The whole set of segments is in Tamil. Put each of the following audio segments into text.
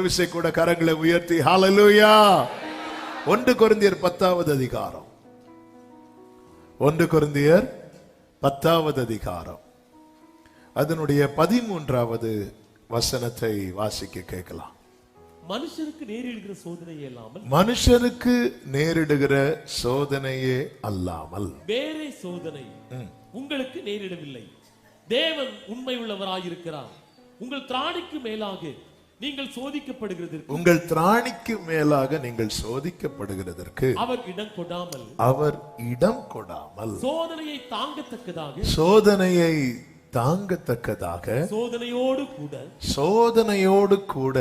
விசை கூட கரங்களை உயர்த்தி ஹல்லேலூயா. 1 கொரிந்தியர் 10வது அதிகாரம், 1 கொரிந்தியர் 10வது அதிகாரம் அதனுடைய 13வது வசனத்தை வாசிக்க கேட்கலாம். மனுஷருக்கு நேரிடுகிற சோதனையே அல்லாமல், மனுஷருக்கு நேரிடுகிற சோதனையே அல்லாமல் வேறே சோதனை உங்களுக்கு நேரிடவில்லை. தேவன் உண்மை உள்ளவராயிருக்கிறார். உங்கள் திராணிக்கு மேலாக நீங்கள் சோதிக்கப்படுகிறதற்கு, உங்கள் திராணிக்கு மேலாக நீங்கள் சோதிக்கப்படுகிறதற்கு அவர் இடம் கொடாமல் சோதனையை தாங்கத்தக்கதாக சோதனையோடு கூட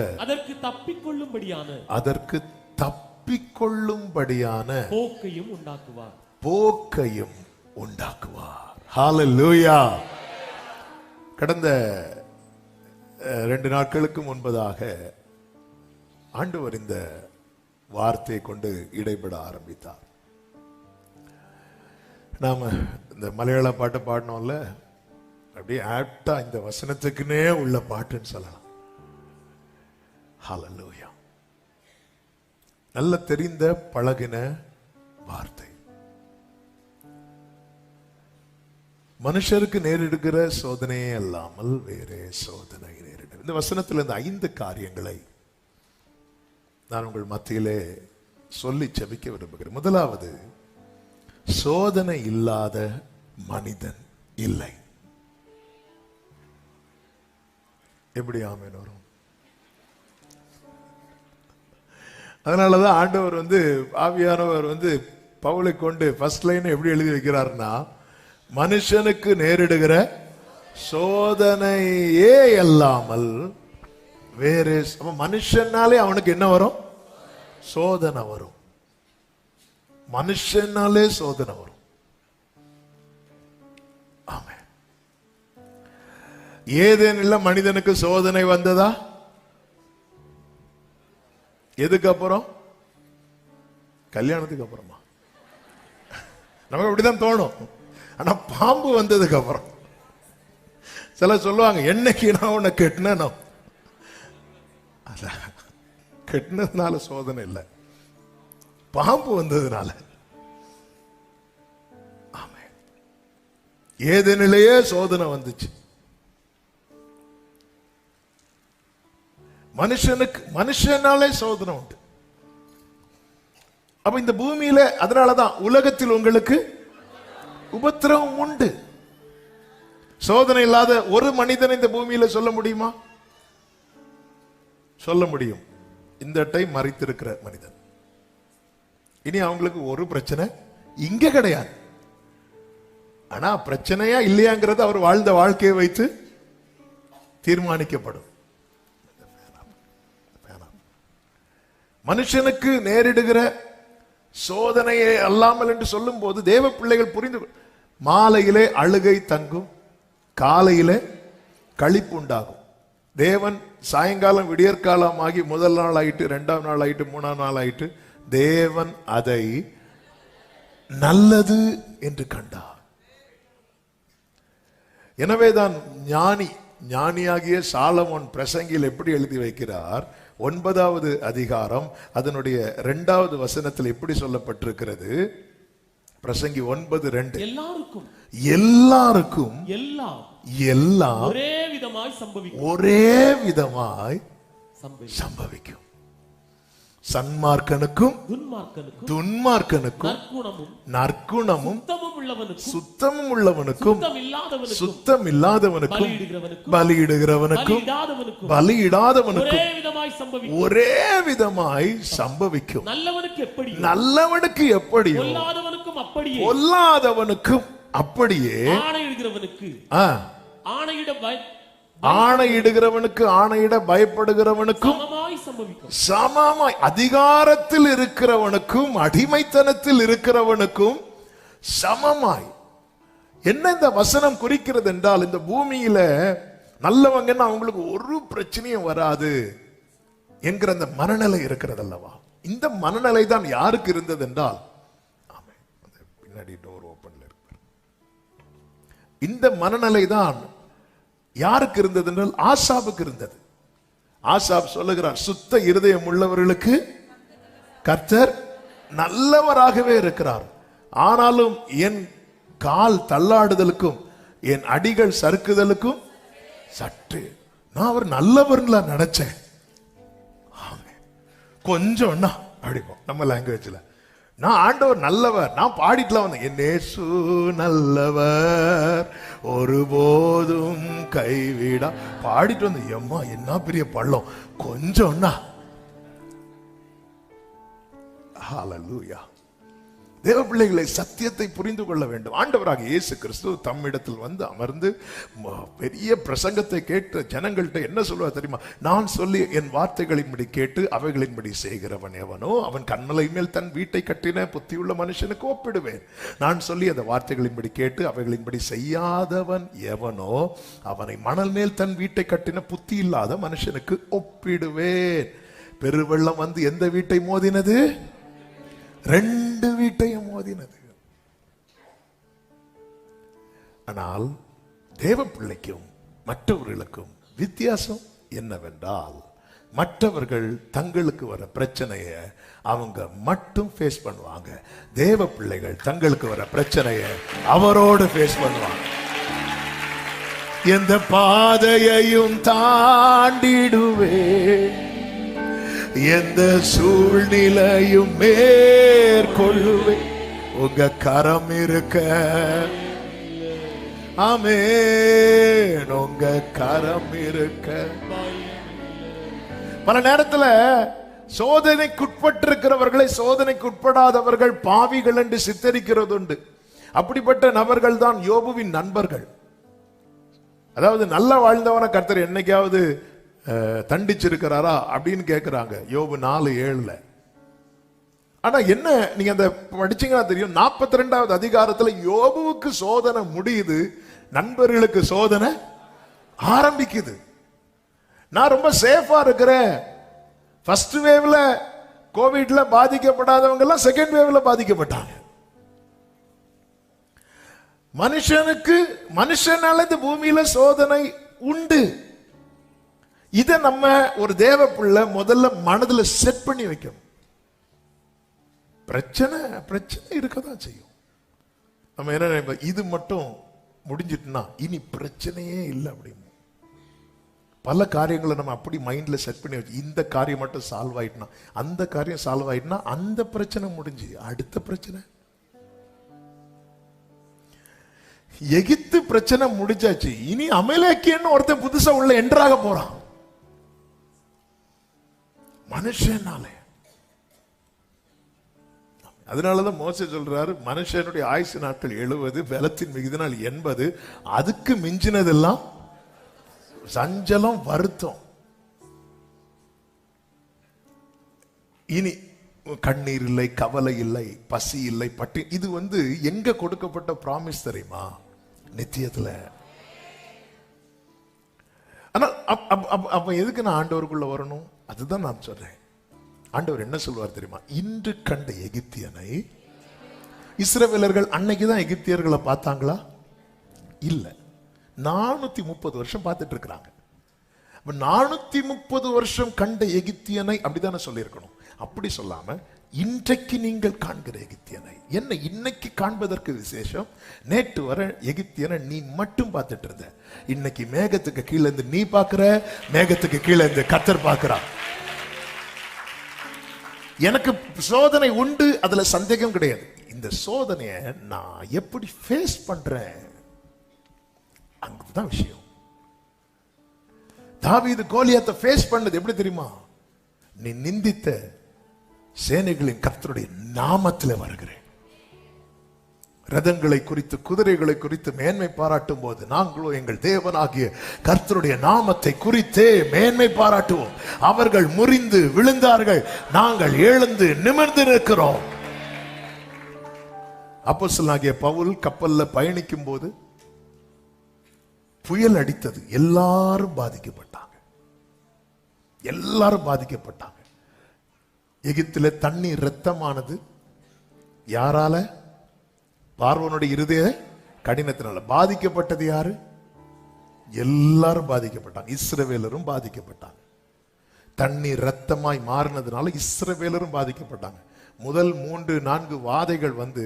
அதற்கு தப்பிக்கொள்ளும்படியான போக்கையும் உண்டாக்குவார். ஹல்லேலூயா. கடந்த 2 நாட்களுக்கு முன்பதாக ஆண்டவர் இந்த வார்த்தையை கொண்டு இடைபட ஆரம்பித்தார். நாம இந்த மலையாள பாட்டு பாடினோம்ல, அப்படியே ஆப்டா இந்த வசனத்துக்குன்னே உள்ள பாட்டுன்னு சொல்லலாம். ஹல்லேலூயா. நல்ல தெரிந்த பழகின வார்த்தை. மனுஷருக்கு நேரிடுகிற சோதனையே அல்லாமல் வேறே சோதனை நேரிடும். இந்த வசனத்தில் இந்த 5 காரியங்களை நான் உங்கள் மத்தியிலே சொல்லி செபிக்க விரும்புகிறேன். முதலாவது, சோதனை இல்லாத மனிதன் இல்லை. எப்படி ஆமென் வரும்? அதனாலதான் ஆண்டவர் ஆவியானவர் பவுலை கொண்டு ஃபர்ஸ்ட் லைன் எப்படி எழுதி வைக்கிறார்னா, மனுஷனுக்கு நேரிடுகிற சோதனையே அல்லாமல் வேறு. மனுஷனாலே அவனுக்கு என்ன வரும்? சோதனை வரும். மனுஷனாலே சோதனை வரும். ஆமென். ஏதேனில்ல மனிதனுக்கு சோதனை வந்ததா? எதுக்கு அப்புறம்? கல்யாணத்துக்கு அப்புறமா. நமக்கு இப்படிதான் தோணும். ஆனா பாம்பு வந்ததுக்கு அப்புறம் சில சொல்லுவாங்க, என்னைக்கு நான் உன்னை கெட்டினோ, கெட்டினதுனால சோதனை இல்லை, பாம்பு வந்ததுனால. ஆமென். ஏதேனிலேயே சோதனை வந்துச்சு. மனுஷனாலே சோதனை உண்டு. அப்ப இந்த பூமியில, அதனாலதான் உலகத்தில் உங்களுக்கு உபத்திரவம் உண்டு. சோதனை இல்லாத ஒரு மனிதன் இந்த பூமியில சொல்ல முடியுமா? சொல்ல முடியும். இந்த டைம் மறைத்திருக்கிற மனிதன். இனி அவங்களுக்கு ஒரு பிரச்சனை இங்க கிடையாது. ஆனா பிரச்சனையா இல்லையாங்கிறது அவர் வாழ்ந்த வாழ்க்கையை வைத்து தீர்மானிக்கப்படும். மனுஷனுக்கு நேரிடுகிற சோதனையே அல்லாமல் என்று சொல்லும் போது தேவ பிள்ளைகள் புரிந்து, மாலையிலே அழுகை தங்கும், காலையிலே களிப்பு உண்டாகும். தேவன் சாயங்காலம் விடியற்காலம் ஆகி முதல் நாள் ஆயிட்டு, 2ஆம் நாள் ஆயிட்டு, 3ஆம் நாள் ஆயிட்டு, தேவன் அதை நல்லது என்று கண்டார். எனவேதான் ஞானியாகிய சாலமோன் பிரசங்கியில் எப்படி எழுதி வைக்கிறார்? 9வது அதிகாரம் அதனுடைய 2வது வசனத்தில் எப்படி சொல்லப்பட்டிருக்கிறது? பிரசங்கி 9:2, எல்லாருக்கும் எல்லாம் ஒரே விதமாய் சம்பவிக்கும். சன்மார்க்கனுக்கும் துன்மார்க்கனுக்கும் நற்குணமும் சுத்தமும் உள்ளவனுக்கும் சுத்தம் இல்லாதவனுக்கும் பலியிடுகிறவனுக்கும் பலியிடாதவனுக்கும் ஒரே விதமாய் சம்பவிக்கும். நல்லவனுக்கு எப்படியோ பொல்லாதவனுக்கும் அப்படியே ஆணையிடுகிறவனுக்கு ஆணையிட பயப்படுகிறவனுக்கும் சமமாய், அதிகாரத்தில் இருக்கிறவனுக்கும் அடிமைத்தனத்தில் இருக்கிறவனுக்கும் சமமாய். என்ன இந்த வசனம் குறிக்கிறது என்றால், இந்த பூமியில நல்லவங்கன்னா அவங்களுக்கு ஒரு பிரச்சனையும் வராது என்கிற அந்த மனநிலை இருக்கிறது அல்லவா? இந்த மனநிலை தான் யாருக்கு இருந்தது என்றால், பின்னாடி டோர் ஓபன்ல இருக்கு, இந்த மனநிலை தான் யாருக்கு இருந்தது என்றால் ஆசாபுக்கு இருந்தது. ஆசாப் சொல்லுகிறார், சுத்த இருதயம் உள்ளவர்களுக்கு கர்த்தர் நல்லவராகவே இருக்கிறார். ஆனாலும் என் கால் தள்ளாடுதலுக்கும் என் அடிகள் சறுக்குதலுக்கும் சற்று நான் அவர் நல்லவர்ல நினைச்சேன். கொஞ்சம் அடிக்கும் நம்ம லாங்குவேஜ்ல. நான் ஆண்டவர் நல்லவர், நான் பாடிட்டுலாம் வந்தேன், என் இயேசு நல்லவர் ஒருபோதும் கைவிடா பாடிட்டு வந்தேன். எம்மா என்ன பெரிய பள்ளம், கொஞ்சம். ஹல்லேலூயா. தேவ பிள்ளைகளை, சத்தியத்தை புரிந்து கொள்ள வேண்டும். ஆண்டவராக இயேசு கிறிஸ்து தம்மிடத்தில் வந்து அமர்ந்து பெரிய பிரசங்கத்தை கேட்டு ஜனங்கள்கிட்ட என்ன சொல்லுவார் தெரியுமா? நான் சொல்லி என் வார்த்தைகளின்படி கேட்டு அவைகளின்படி செய்கிறவன் எவனோ அவன் கண்மலை மேல் தன் வீட்டை கட்டின புத்தியுள்ள மனுஷனுக்கு ஒப்பிடுவேன். நான் சொல்லி அந்த வார்த்தைகளின்படி கேட்டு அவைகளின்படி செய்யாதவன் எவனோ அவனை மணல் மேல் தன் வீட்டை கட்டின புத்தி இல்லாத மனுஷனுக்கு ஒப்பிடுவேன். பெருவெள்ளம் வந்து எந்த வீட்டை மோதினது? 2 வீட்டையும் மோதினது. ஆனால் தேவ பிள்ளைக்கும் மற்றவர்களுக்கும் வித்தியாசம் என்னவென்றால், மற்றவர்கள் தங்களுக்கு வர பிரச்சனையை அவங்க மட்டும் ஃபேஸ் பண்ணுவாங்க. தேவ பிள்ளைகள் தங்களுக்கு வர பிரச்சனையை அவரோடு ஃபேஸ் பண்ணுவாங்க. எந்த பாதையையும் தாண்டிடுவேன், எந்த சூழ்நிலையும் மேற்கொள்ளுவேன், உங்க கரம் இருக்க. ஆமென். உங்க கரம் இருக்க. பல நேரத்தில் சோதனைக்குட்பட்டிருக்கிறவர்களை சோதனைக்குட்படாதவர்கள் பாவிகள் என்று சித்தரிக்கிறது உண்டு. அப்படிப்பட்ட நபர்கள் தான் யோபுவின் நண்பர்கள். அதாவது நல்லா வாழ்ந்தவன கர்த்தர் என்னைக்காவது தண்டிச்சிருக்கிறாரா அப்படின்னு கேட்கிறாங்க யோபு 4:7. ஆனா என்ன, நீங்க அந்த படிச்சீங்கன்னா தெரியும், 42வது அதிகாரத்துல யோபுவுக்கு சோதனை முடியுது, நண்பர்களுக்கு சோதனை ஆரம்பிக்குது. நான் ரொம்ப சேஃபா இருக்கிறேன். ஃபர்ஸ்ட் வேவ்ல கோவிட்ல பாதிக்கப்படாதவங்க எல்லாம் செகண்ட் வேவ்ல பாதிக்கப்பட்டாங்க. மனுஷனால இந்த பூமியில சோதனை உண்டு. இதை நம்ம ஒரு தேவ பிள்ளை முதல்ல மனதில் செட் பண்ணி வைக்கணும். பிரச்சனை இருக்கதான் செய்யும். நம்ம என்ன நினைப்போம், இது மட்டும் முடிஞ்சிட்டுனா இனி பிரச்சனையே இல்லை அப்படின்னு. பல காரியங்களை நம்ம அப்படி மைண்ட்ல செட் பண்ணி வச்சு, இந்த காரியம் மட்டும் சால்வ் ஆயிட்டுனா, அந்த காரியம் சால்வ் ஆயிட்டுனா அந்த பிரச்சனை முடிஞ்சு அடுத்த பிரச்சனை. எகிப்து பிரச்சனை முடிஞ்சாச்சு, இனி அமலேக்கியன்னு ஒருத்தன் புதுசா உள்ள என்ட்ராக போறான். மனுஷனாலே. அதனாலதான் மோசே சொல்றாரு, மனுஷனுடைய ஆயுசு நாட்கள் 70, பலத்தின் மிகுதினால் 80, அதுக்கு மிஞ்சினதெல்லாம் சஞ்சலம் வருத்தம். இனி கண்ணீர் இல்லை, கவலை இல்லை, பசி இல்லை, பட்டி. இது எங்க கொடுக்கப்பட்ட பிராமிஸ் தெரியுமா? நித்தியத்துல. ஆனா அப்ப எதுக்கு நான் ஆண்டவருக்குள்ள வரணும்? அதுதான் நான் சொல்றேன். ஆண்டவர் என்ன சொல்வார் தெரியுமா? இன்று கண்ட எகிப்தியனை. இஸ்ரவேலர்கள் அன்னைக்குதான் எகிப்தியர்களை பார்த்தாங்களா? இல்ல, 430 வருஷம் பார்த்துட்டு இருக்கிறாங்க. 430 வருஷம் கண்ட எகிப்தியனை அப்படித்தானே சொல்லியிருக்கணும். அப்படி சொல்லாம இன்றைக்கு நீங்கள் காண்கிற எகிப்தியனை. என்ன இன்னைக்கு காண்பதற்கு விசேஷம்? நேற்று வர எகிப்தியனை நீ மட்டும் பார்த்துட்டு இருந்த, இன்னைக்கு மேகத்துக்கு கீழே இருந்து நீ பார்க்கிற, மேகத்துக்கு கீழே இருந்து கர்த்தர் பார்க்கிறார். எனக்கு சோதனை உண்டு, அதுல சந்தேகம் கிடையாது. இந்த சோதனையை நான் எப்படி ஃபேஸ் பண்றேன், அங்கதான் விஷயம். தாவீது கோலியாத்தை ஃபேஸ் பண்ணது எப்படி தெரியுமா? நீ நிந்தித்த சேனைகளின் கர்த்தருடைய நாமத்தில் வருகிறேன். ரதங்களை குறித்து குதிரைகளை குறித்து மேன்மை பாராட்டும் போது நாங்களோ எங்கள் தேவனாகிய கர்த்தருடைய நாமத்தை குறித்தே மேன்மை பாராட்டுவோம். அவர்கள் முறிந்து விழுந்தார்கள், நாங்கள் எழுந்து நிமிர்ந்து நிற்கிறோம். அப்போஸ்தலனாகிய பவுல் கப்பல்ல பயணிக்கும் போது புயல் அடித்தது, எல்லாரும் பாதிக்கப்பட்டாங்க. எல்லாரும் பாதிக்கப்பட்டாங்க. எகிப்தில தண்ணீர் இரத்தமானது. யாரால? பார்வோனுடைய இருதய கடினத்தினால. பாதிக்கப்பட்டது யாரு? எல்லாரும் பாதிக்கப்பட்டாங்க. இஸ்ரவேலரும் பாதிக்கப்பட்டாங்க. தண்ணீர் ரத்தமாய் மாறினதுனால இஸ்ரவேலரும் பாதிக்கப்பட்டாங்க. முதல் 3-4 வாதைகள் வந்து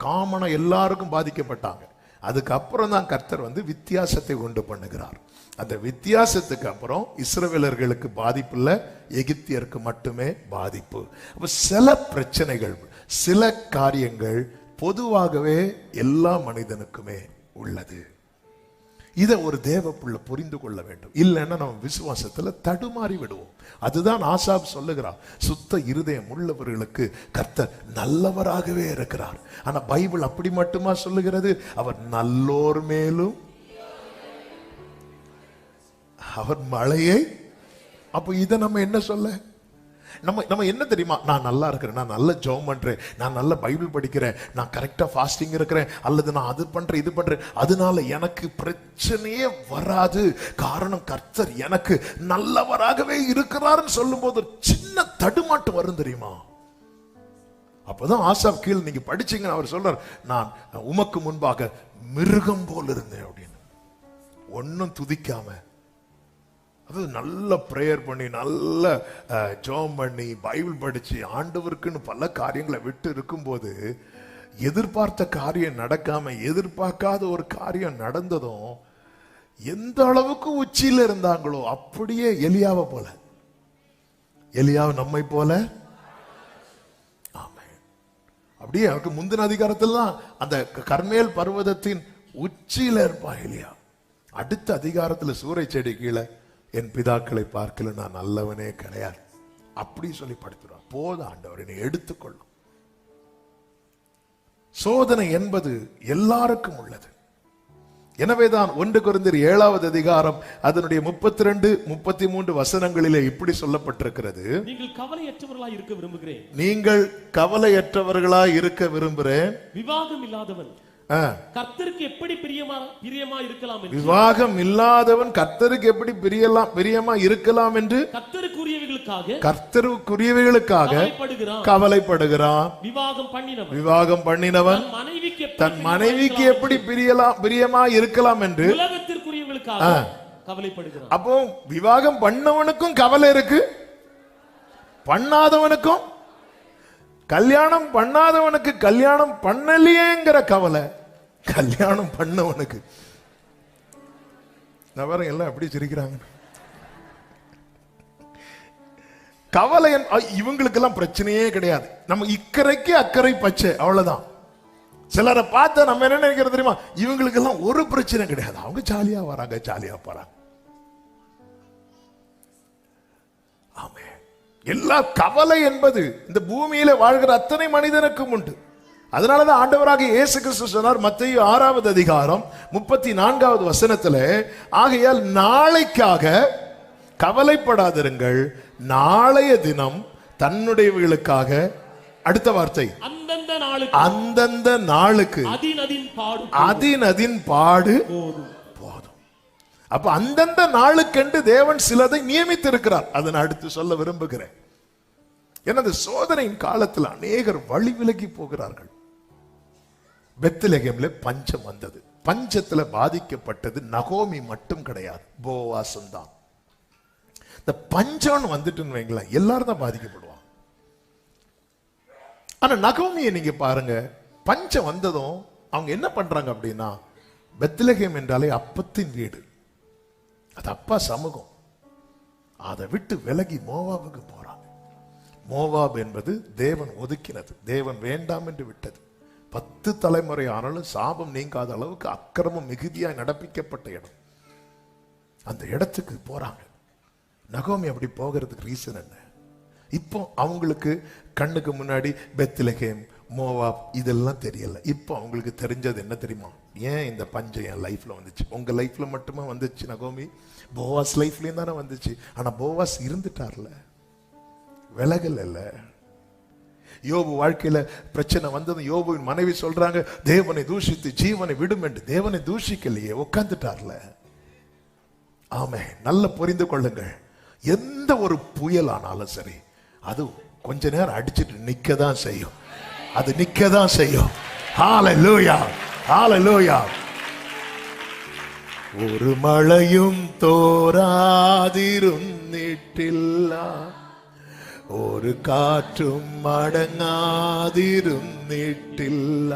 காமனா எல்லாருக்கும் பாதிக்கப்பட்டாங்க. அதுக்கப்புறம் தான் கர்த்தர் வந்து வித்தியாசத்தை உண்டு பண்ணுகிறார். அந்த வித்தியாசத்துக்கு அப்புறம் இஸ்ரவேலர்களுக்கு பாதிப்பு இல்லை, எகிப்தியருக்கு மட்டுமே பாதிப்பு. அப்ப சில பிரச்சனைகள், சில காரியங்கள் பொதுவாகவே எல்லா மனிதனுக்குமே உள்ளது. இதை ஒரு தேவ புள்ள புரிந்து கொள்ள வேண்டும். இல்லைன்னா நம்ம விசுவாசத்துல தடுமாறி விடுவோம். அதுதான் ஆசாப் சொல்லுகிறார், சுத்த இருதயம் உள்ளவர்களுக்கு கர்த்தர் நல்லவராகவே இருக்கிறார். ஆனா பைபிள் அப்படி மட்டுமா சொல்லுகிறது? அவர் நல்லோர் மேலும் அவர் மழையை. அப்போ இதை நம்ம என்ன சொல்ல? நம்ம என்ன தெரியுமா? நான் நல்லா இருக்கிறேன், நான் நல்ல ஜெபம் பண்றேன், நான் நல்ல பைபிள் படிக்கிறேன், நான் கரெக்டா ஃபாஸ்டிங் இருக்கிறேன், அல்லது நான் அது பண்றேன் இது பண்றேன், அதனால எனக்கு பிரச்சனையே வராது, காரணம் கர்த்தர் எனக்கு நல்லவராகவே இருக்கிறார்னு சொல்லும் போது சின்ன தடுமாட்டு வரும் தெரியுமா? அப்பதான் ஆசாப் கீழ் நீங்க படிச்சீங்கன்னு அவர் சொல்றார், நான் உமக்கு முன்பாக மிருகம் போல் இருந்தேன் அப்படின்னு. ஒன்னும் துதிக்காம, அது நல்ல பிரேயர் பண்ணி, நல்ல ஜெபம் பண்ணி, பைபிள் படிச்சு, ஆண்டவருக்குன்னு பல காரியங்களை விட்டு இருக்கும்போது எதிர்பார்த்த காரியம் நடக்காம எதிர்பார்க்காத ஒரு காரியம் நடந்ததும் எந்த அளவுக்கு உச்சியில இருந்தாங்களோ அப்படியே எலியாவை போல, எலியாவை நம்மை போல. ஆமே, அப்படியே அவருக்கு முந்தின அதிகாரத்தில் தான் அந்த கர்மேல் பர்வதத்தின் உச்சியில இருப்பான் எலியா. அடுத்த அதிகாரத்துல சூறை செடி கீழே என் பிதாக்களை பார்க்கல நான் நல்லவனே கிடையாது அப்படி சொல்லி படுத்துறான். போதும் ஆண்டவர் என்னை எடுத்துக்கொள்ளும். சோதனை என்பது எல்லாருக்கும் உள்ளது. எனவேதான் 1 கொரிந்தியர் 7வது அதிகாரம் அதனுடைய 32-33 வசனங்களிலே இப்படி சொல்லப்பட்டிருக்கிறது, நீங்கள் கவலையற்றவர்களாய் இருக்க விரும்புகிறேன். நீங்கள் கவலையற்றவர்களாய் இருக்க விரும்புகிறேன். விவாகம் இல்லாதவன் கர்த்தருக்கு எப்படி பிரியமா இருக்கலாம் என்று, விவாகம் இல்லாதவன் கர்த்தருக்கு எப்படி பிரியமா இருக்கலாம் என்று கர்த்தருக்குரியவைகளுக்காக கவலைப்படுகிறான். விவாகம் பண்ணினவன் தன் மனைவிக்கு எப்படி பிரியமா இருக்கலாம் என்று உலகத்திற்குரியவர்களுக்காக கவலைப்படுகிறான். அப்போ விவாகம் பண்ணவனுக்கும் கவலை இருக்கு, பண்ணாதவனுக்கும். கல்யாணம் பண்ணாதவனுக்கு கல்யாணம் பண்ணலையேங்கிற கவலை, கல்யாணம் பண்ணவனுக்கு. நபரம் எல்லாம் எப்படி சிரிக்கிறாங்க. கவலை இவங்களுக்கு எல்லாம் பிரச்சனையே கிடையாது. நம்ம இக்கரைக்கு அக்கறை பச்சை, அவ்வளவுதான். சிலரை பார்த்தா நம்ம என்ன நினைக்கிறது தெரியுமா? இவங்களுக்கு எல்லாம் ஒரு பிரச்சனை கிடையாது, அவங்க ஜாலியா வராங்க, ஜாலியா போறாங்க. ஆமே, எல்லா கவலை என்பது இந்த பூமியில வாழ்கிற அத்தனை மனிதனுக்கும் உண்டு. அதனாலதான் ஆண்டவராகிய இயேசு கிறிஸ்து சொன்னார் மத்தேயு 6வது அதிகாரம் 34வது வசனத்துல, ஆகையால் நாளைக்காக கவலைப்படாதிருங்கள், நாளைய தினம் தன்னுடையவர்களுக்காக. அடுத்த வார்த்தை, அந்தந்த நாளுக்கு அதின் பாடு போதும். அப்ப அந்தந்த நாளுக்கென்று தேவன் சிலதை நியமித்திருக்கிறார். அதை நான் அடுத்து சொல்ல விரும்புகிறேன். எனது சோதனையின் காலத்தில் அநேகர் வழி விலகி போகிறார்கள். பெத்லகேம்ல பஞ்சம் வந்தது. பஞ்சத்துல பாதிக்கப்பட்டது நகோமி மட்டும் கிடையாது, போவாசும் தான். இந்த பஞ்சம் வந்துட்டுன்னு வைங்களேன், எல்லாரும் தான் பாதிக்கப்படுவாங்க. ஆனா நகோமியை நீங்க பாருங்க, பஞ்சம் வந்ததும் அவங்க என்ன பண்றாங்க அப்படின்னா, பெத்லகேம் என்றாலே அப்பத்தின் வீடு, அது அப்பா சமூகம், அதை விட்டு விலகி மோவாபுக்கு போறாங்க. மோவாப் என்பது தேவன் ஒதுக்கினது, தேவன் வேண்டாம் என்று விட்டது. 10 தலைமுறை ஆனாலும் சாபம் நீங்காத அளவுக்கு அக்கிரமம் மிகுதியாய் நடப்பிக்கப்பட்ட இடம். அந்த இடத்துக்கு போறாங்க. நகோமி அப்படி போகிறதுக்கு ரீசன் என்ன? இப்போ அவங்களுக்கு கண்ணுக்கு முன்னாடி பெத்லகேம், மோவாப் இதெல்லாம் தெரியல. இப்போ அவங்களுக்கு தெரிஞ்சது என்ன தெரியுமா? ஏன் இந்த பஞ்சம் என் லைஃப்ல வந்துச்சு? உங்க லைஃப்ல மட்டுமா வந்துச்சு நகோமி? போவாஸ் லைஃப்லயும் தானே வந்துச்சு. ஆனா போவாஸ் இருந்துட்டார்ல, விலகல் இல்ல. யோபு வாழ்க்கையில பிரச்சனை வந்தது, யோபுவின் மனைவி சொல்றாங்க, தேவனை தூஷித்து ஜீவனை விடும் என்று. தேவனை தூஷிக்கலையே, உட்கார்ந்துட்டார்ல. ஆமே, நல்ல புரிந்து கொள்ளுங்கள். எந்த ஒரு புயல் ஆனாலும் சரி, அது கொஞ்ச நேரம் அடிச்சிட்டு நிக்கதான் செய்யும், அது நிக்கதான் செய்யும். ஹalleluya, ஹalleluya. ஒரு மழையும் தோராதிருந்தேன் ഒരു കാറ്റും അടങ്ങാതിരുന്നിട്ടില്ല,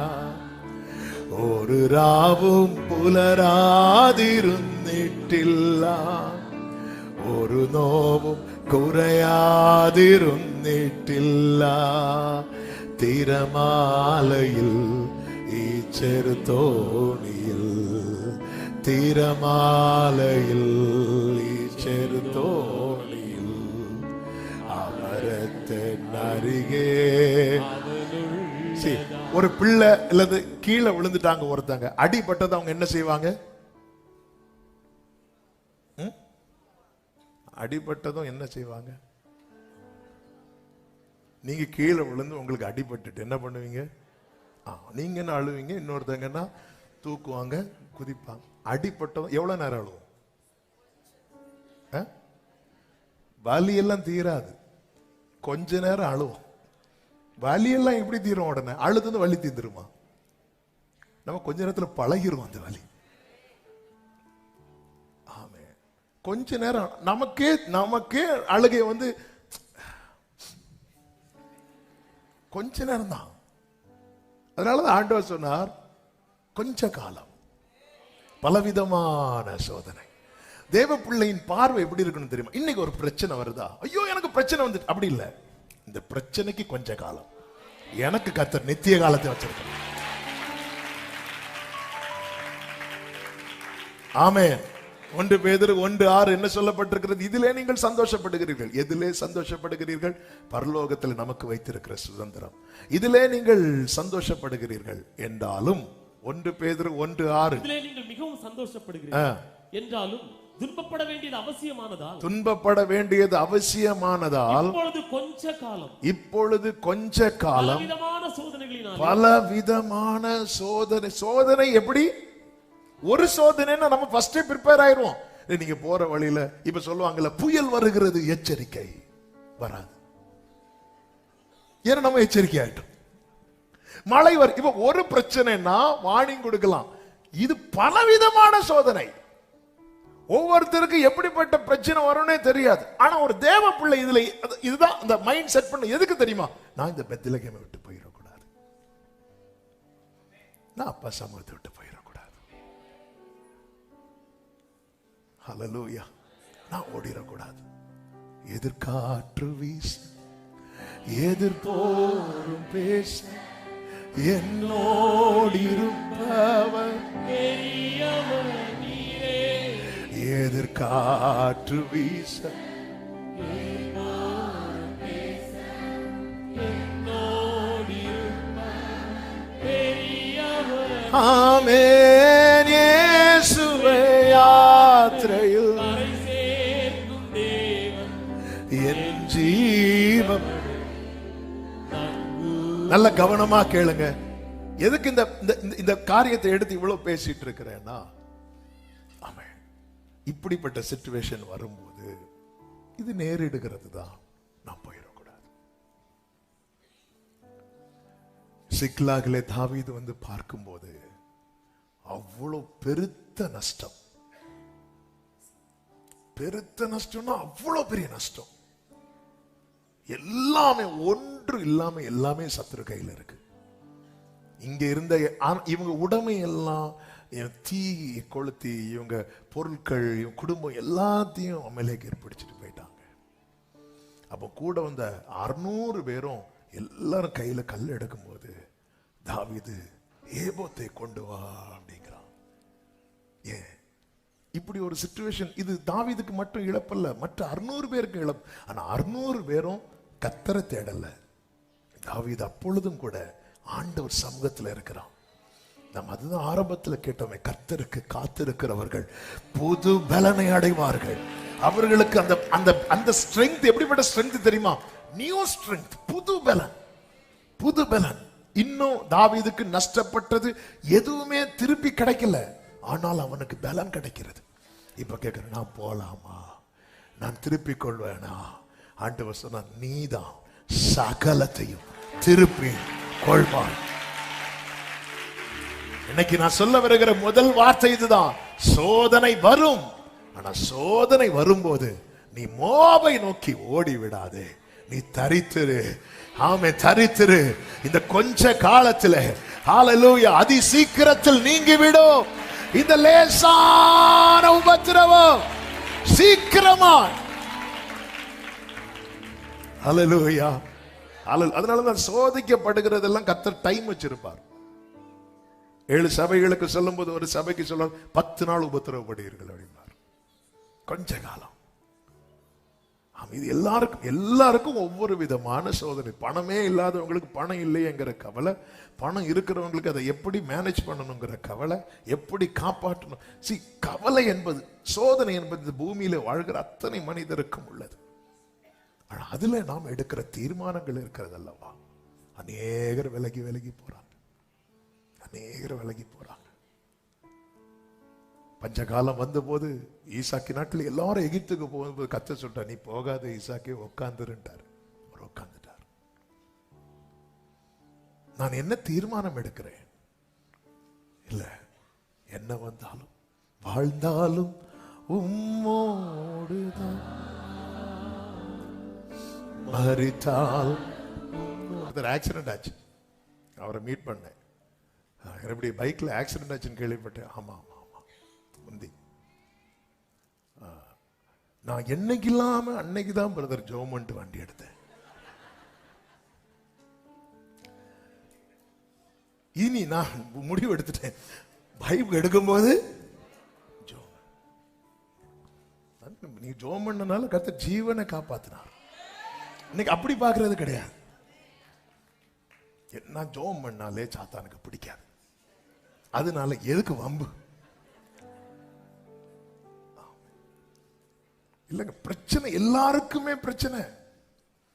ഒരു രാവും പുലരാതിരുന്നിട്ടില്ല, ഒരു നോവും കുറയാതിരുന്നിട്ടില്ല. തിരമാലയിൽ ഈ ചെറുതോണിയിൽ, തിരമാലയിൽ ഈ ചെറുതോണിയിൽ, അമരത്തിനരികെ. ஒரு பிள்ளை இல்லது கீழே விழுந்துட்டாங்க ஒருத்தங்க, அடிபட்டது அவங்க என்ன செய்வாங்க? அடிபட்டதும் என்ன செய்வாங்க? நீங்க கீழே விழுந்து உங்களுக்கு அடிபட்டுட்டு என்ன பண்ணுவீங்க? நீங்க என்ன அழுவீங்க, இன்னொருத்தங்கன்னா தூக்குவாங்க, குதிப்பாங்க. அடிபட்டதும் எவ்வளவு நேரம் அழுவோம்? வலி எல்லாம் தீராது, கொஞ்ச நேரம் அழுவோம். வலி எல்லாம் எப்படி தீரும்? உடனே அழுது வலி தீந்துருமா? நம்ம கொஞ்ச நேரத்துல பழகிரும் அந்த வலி. ஆமே, கொஞ்ச நேரம் நமக்கே அழுகை வந்து கொஞ்ச நேரம் தான். அதனாலதான் ஆண்டவர் சொன்னார், கொஞ்ச காலம் பலவிதமான சோதனை. தேவ பிள்ளையின் பார்வை எப்படி இருக்கணும் தெரியுமா? இன்னைக்கு ஒரு பிரச்சனை வருதா, ஐயோ எனக்கு பிரச்சனை வந்து, அப்படி இல்லை. இந்த பிரச்சனைக்கு கொஞ்ச காலம், எனக்கு கர்த்தர் நித்திய காலத்தை வச்சிருக்க. ஆமென். 1 பேதுரு 1:6 என்ன சொல்லப்பட்டிருக்கிறது? இதிலே நீங்கள் சந்தோஷப்படுகிறீர்கள். எதிலே சந்தோஷப்படுகிறீர்கள்? பரலோகத்தில் நமக்கு வைத்திருக்கிற சுதந்திரம், இதிலே நீங்கள் சந்தோஷப்படுகிறீர்கள் என்றாலும் 1 பேதுரு 1:6 இதிலே நீங்கள் மிகவும் சந்தோஷப்படுகிறீர்கள் என்றாலும் துன்பப்பட வேண்டியது அவசியமானதால், துன்பப்பட வேண்டியது அவசியமானதால் இப்பொழுது கொஞ்ச காலம் பலவிதமான சோதனை. எப்படி ஒரு சோதனைன்னா நம்ம ஃபர்ஸ்டே ப்ரிப்பேர் ஆயிருவோம். நீங்க போற வழியில இப்ப சொல்லுவாங்கல்ல, புயல் வருகிறது, எச்சரிக்கை வராது. ஏன்னா நம்ம எச்சரிக்கை ஆயிட்டோம். மழை இப்ப ஒரு பிரச்சனைனா வார்னிங் கொடுக்கலாம். இது பலவிதமான சோதனை. ஒவ்வொருத்தருக்கு எப்படிப்பட்ட பிரச்சனை வரும்னே தெரியாது. ஆனா ஒரு தேவ பிள்ளை இதுதான் அந்த மைண்ட் செட் பண்ண. எதுக்கு தெரியுமா? நான் இந்த பெத்லகேமை விட்டு போயிடக்கூடாது, நான் அப்பா சமூகத்தை விட்டு போயிடக்கூடாது, ஹல்லேலூயா, நான் ஓடிடக்கூடாது. எதிர்காற்று வீச, எதிர்போரும் பேச, என்னோடிருப்பவர் எதிர்காற்று வீச, ஆமென். இயேசுவே யாத்திரையில் என் ஜீவம். நல்ல கவனமா கேளுங்க. எதுக்கு இந்த காரியத்தை எடுத்து இவ்வளவு பேசிட்டு இருக்கிறேன்னா, இப்படிப்பட்ட சிச்சுவேஷன் வரும்போது இது நேரிடுகிறது தான், நான் போயிடக்கூடாது. சிக்லாகிலே தாவீது வந்து பார்க்கும்போது அவ்வளவு பெருத்த நஷ்டம்னா அவ்வளவு பெரிய நஷ்டம். எல்லாமே ஒன்று இல்லாம எல்லாமே சத்துரு கையில் இருக்கு. இங்க இருந்த இவங்க உடைமை எல்லாம் தீ கொளுத்தி, இவங்க பொருட்கள், இவங்க குடும்பம் எல்லாத்தையும் அமலேக்கு ஏற்படுத்திட்டு போயிட்டாங்க. அப்போ கூட வந்த 600 பேரும் எல்லாரும் கையில கல் எடுக்கும் போது தாவீது ஏபோத்தை கொண்டு வா அப்படிங்கிறான். ஏன் இப்படி ஒரு சிச்சுவேஷன்? இது தாவீதுக்கு மட்டும் இழப்பல்ல, மற்ற 600 பேருக்கு இழப்பு. ஆனா 600 பேரும் கர்த்தரை தேடல. தாவீது அப்பொழுதும் கூட ஆண்டவர் சமூகத்தில் இருக்கிறான். நம்ம அதுதான் ஆரம்பத்தில் கேட்டோமே, கர்த்தருக்கு காத்திருக்கிறவர்கள் புது பலனை அடைவார்கள். அவர்களுக்கு அந்த அந்த அந்த ஸ்ட்ரெங்த் எப்படிப்பட்ட ஸ்ட்ரெங்த் தெரியுமா? நியூ ஸ்ட்ரெங்த், புது பலன். இன்னும் தாவீதுக்கு நஷ்டப்பட்டது எதுவுமே திருப்பி கிடைக்கல, ஆனால் அவனுக்கு பலன் கிடைக்கிறது. இப்ப கேட்கிறேன், நான் போலாமா, நான் திருப்பிக் கொள்வேனா? ஆண்டவர் சொன்னா, நீதான் சகலத்தையும் திருப்பி கொள்வாய். இன்னைக்கு நான் சொல்ல வருகிற முதல் வார்த்தை இதுதான். சோதனை வரும், ஆனா சோதனை வரும்போது நீ மோபை நோக்கி ஓடி விடாதே, நீ தரித்திரு. ஆமே, தரித்திரு. இந்த கொஞ்ச காலத்துல ஹalleluya அதி சீக்கிரத்தில் நீங்கிவிடும். இந்த லேசான உபத்திரவம் சீக்கிரமா ஹalleluya. அதனாலதான் சோதிக்கப்படுகிறதெல்லாம் கர்த்தர் டைம் வச்சிருப்பார். 7 சபைகளுக்கு சொல்லும் போது ஒரு சபைக்கு சொல்ல 10 நாள் உபத்திரவப்படுவீர்கள் அப்படின்னார். கொஞ்ச காலம். இது எல்லாருக்கும் ஒவ்வொரு விதமான சோதனை. பணமே இல்லாதவங்களுக்கு பணம் இல்லைங்கிற கவலை, பணம் இருக்கிறவங்களுக்கு அதை எப்படி மேனேஜ் பண்ணணுங்கிற கவலை, எப்படி காப்பாற்றணும். கவலை என்பது, சோதனை என்பது பூமியில வாழ்கிற அத்தனை மனிதருக்கும் உள்ளது. ஆனா அதுல நாம் எடுக்கிற தீர்மானங்கள் இருக்கிறது அல்லவா. அநேகர் விலகி விலகி போறாங்க, அநேகர் விலகி போறாங்க. பஞ்சகாலம் வந்த போது ஈசாக்கி நாட்டில் எல்லாரும் எகிப்துக்கு போகும்போது கர்த்தர் சொல்லிட்டார், நீ போகாத ஈசாக்கே, உட்காந்துருட்டார். அவர் உட்காந்துட்டார். நான் என்ன தீர்மானம் எடுக்கிறேன்? இல்ல, என்ன வந்தாலும் வாழ்ந்தாலும் உம்மோடுதான், மரித்தால். ஆக்சிடென்ட் ஆச்சு, அவரை மீட் பண்ணேன். எப்படி பைக்ல ஆக்சிடென்ட் ஆச்சுன்னு கேள்விப்பட்டேன். ஆமா ஆமா ஆமா முந்தி நான் என்னைக்கு இல்லாம அன்னைக்குதான் பிரதர் ஜோமன்ட்டு வண்டி எடுத்தேன். இனி நான் முடிவு எடுத்துட்டேன், பைக் எடுக்கும்போது நீ ஜோம் பண்ணனால கர்த்தர் ஜீவனை காப்பாத்தினார். இன்னைக்கு அப்படி பாக்குறது கிடையாது. நான் ஜோம் பண்ணாலே சாத்தானுக்கு பிடிக்காது, அதனால எதுக்கு வம்பு இல்லைங்க. பிரச்சனை எல்லாருக்குமே பிரச்சனை.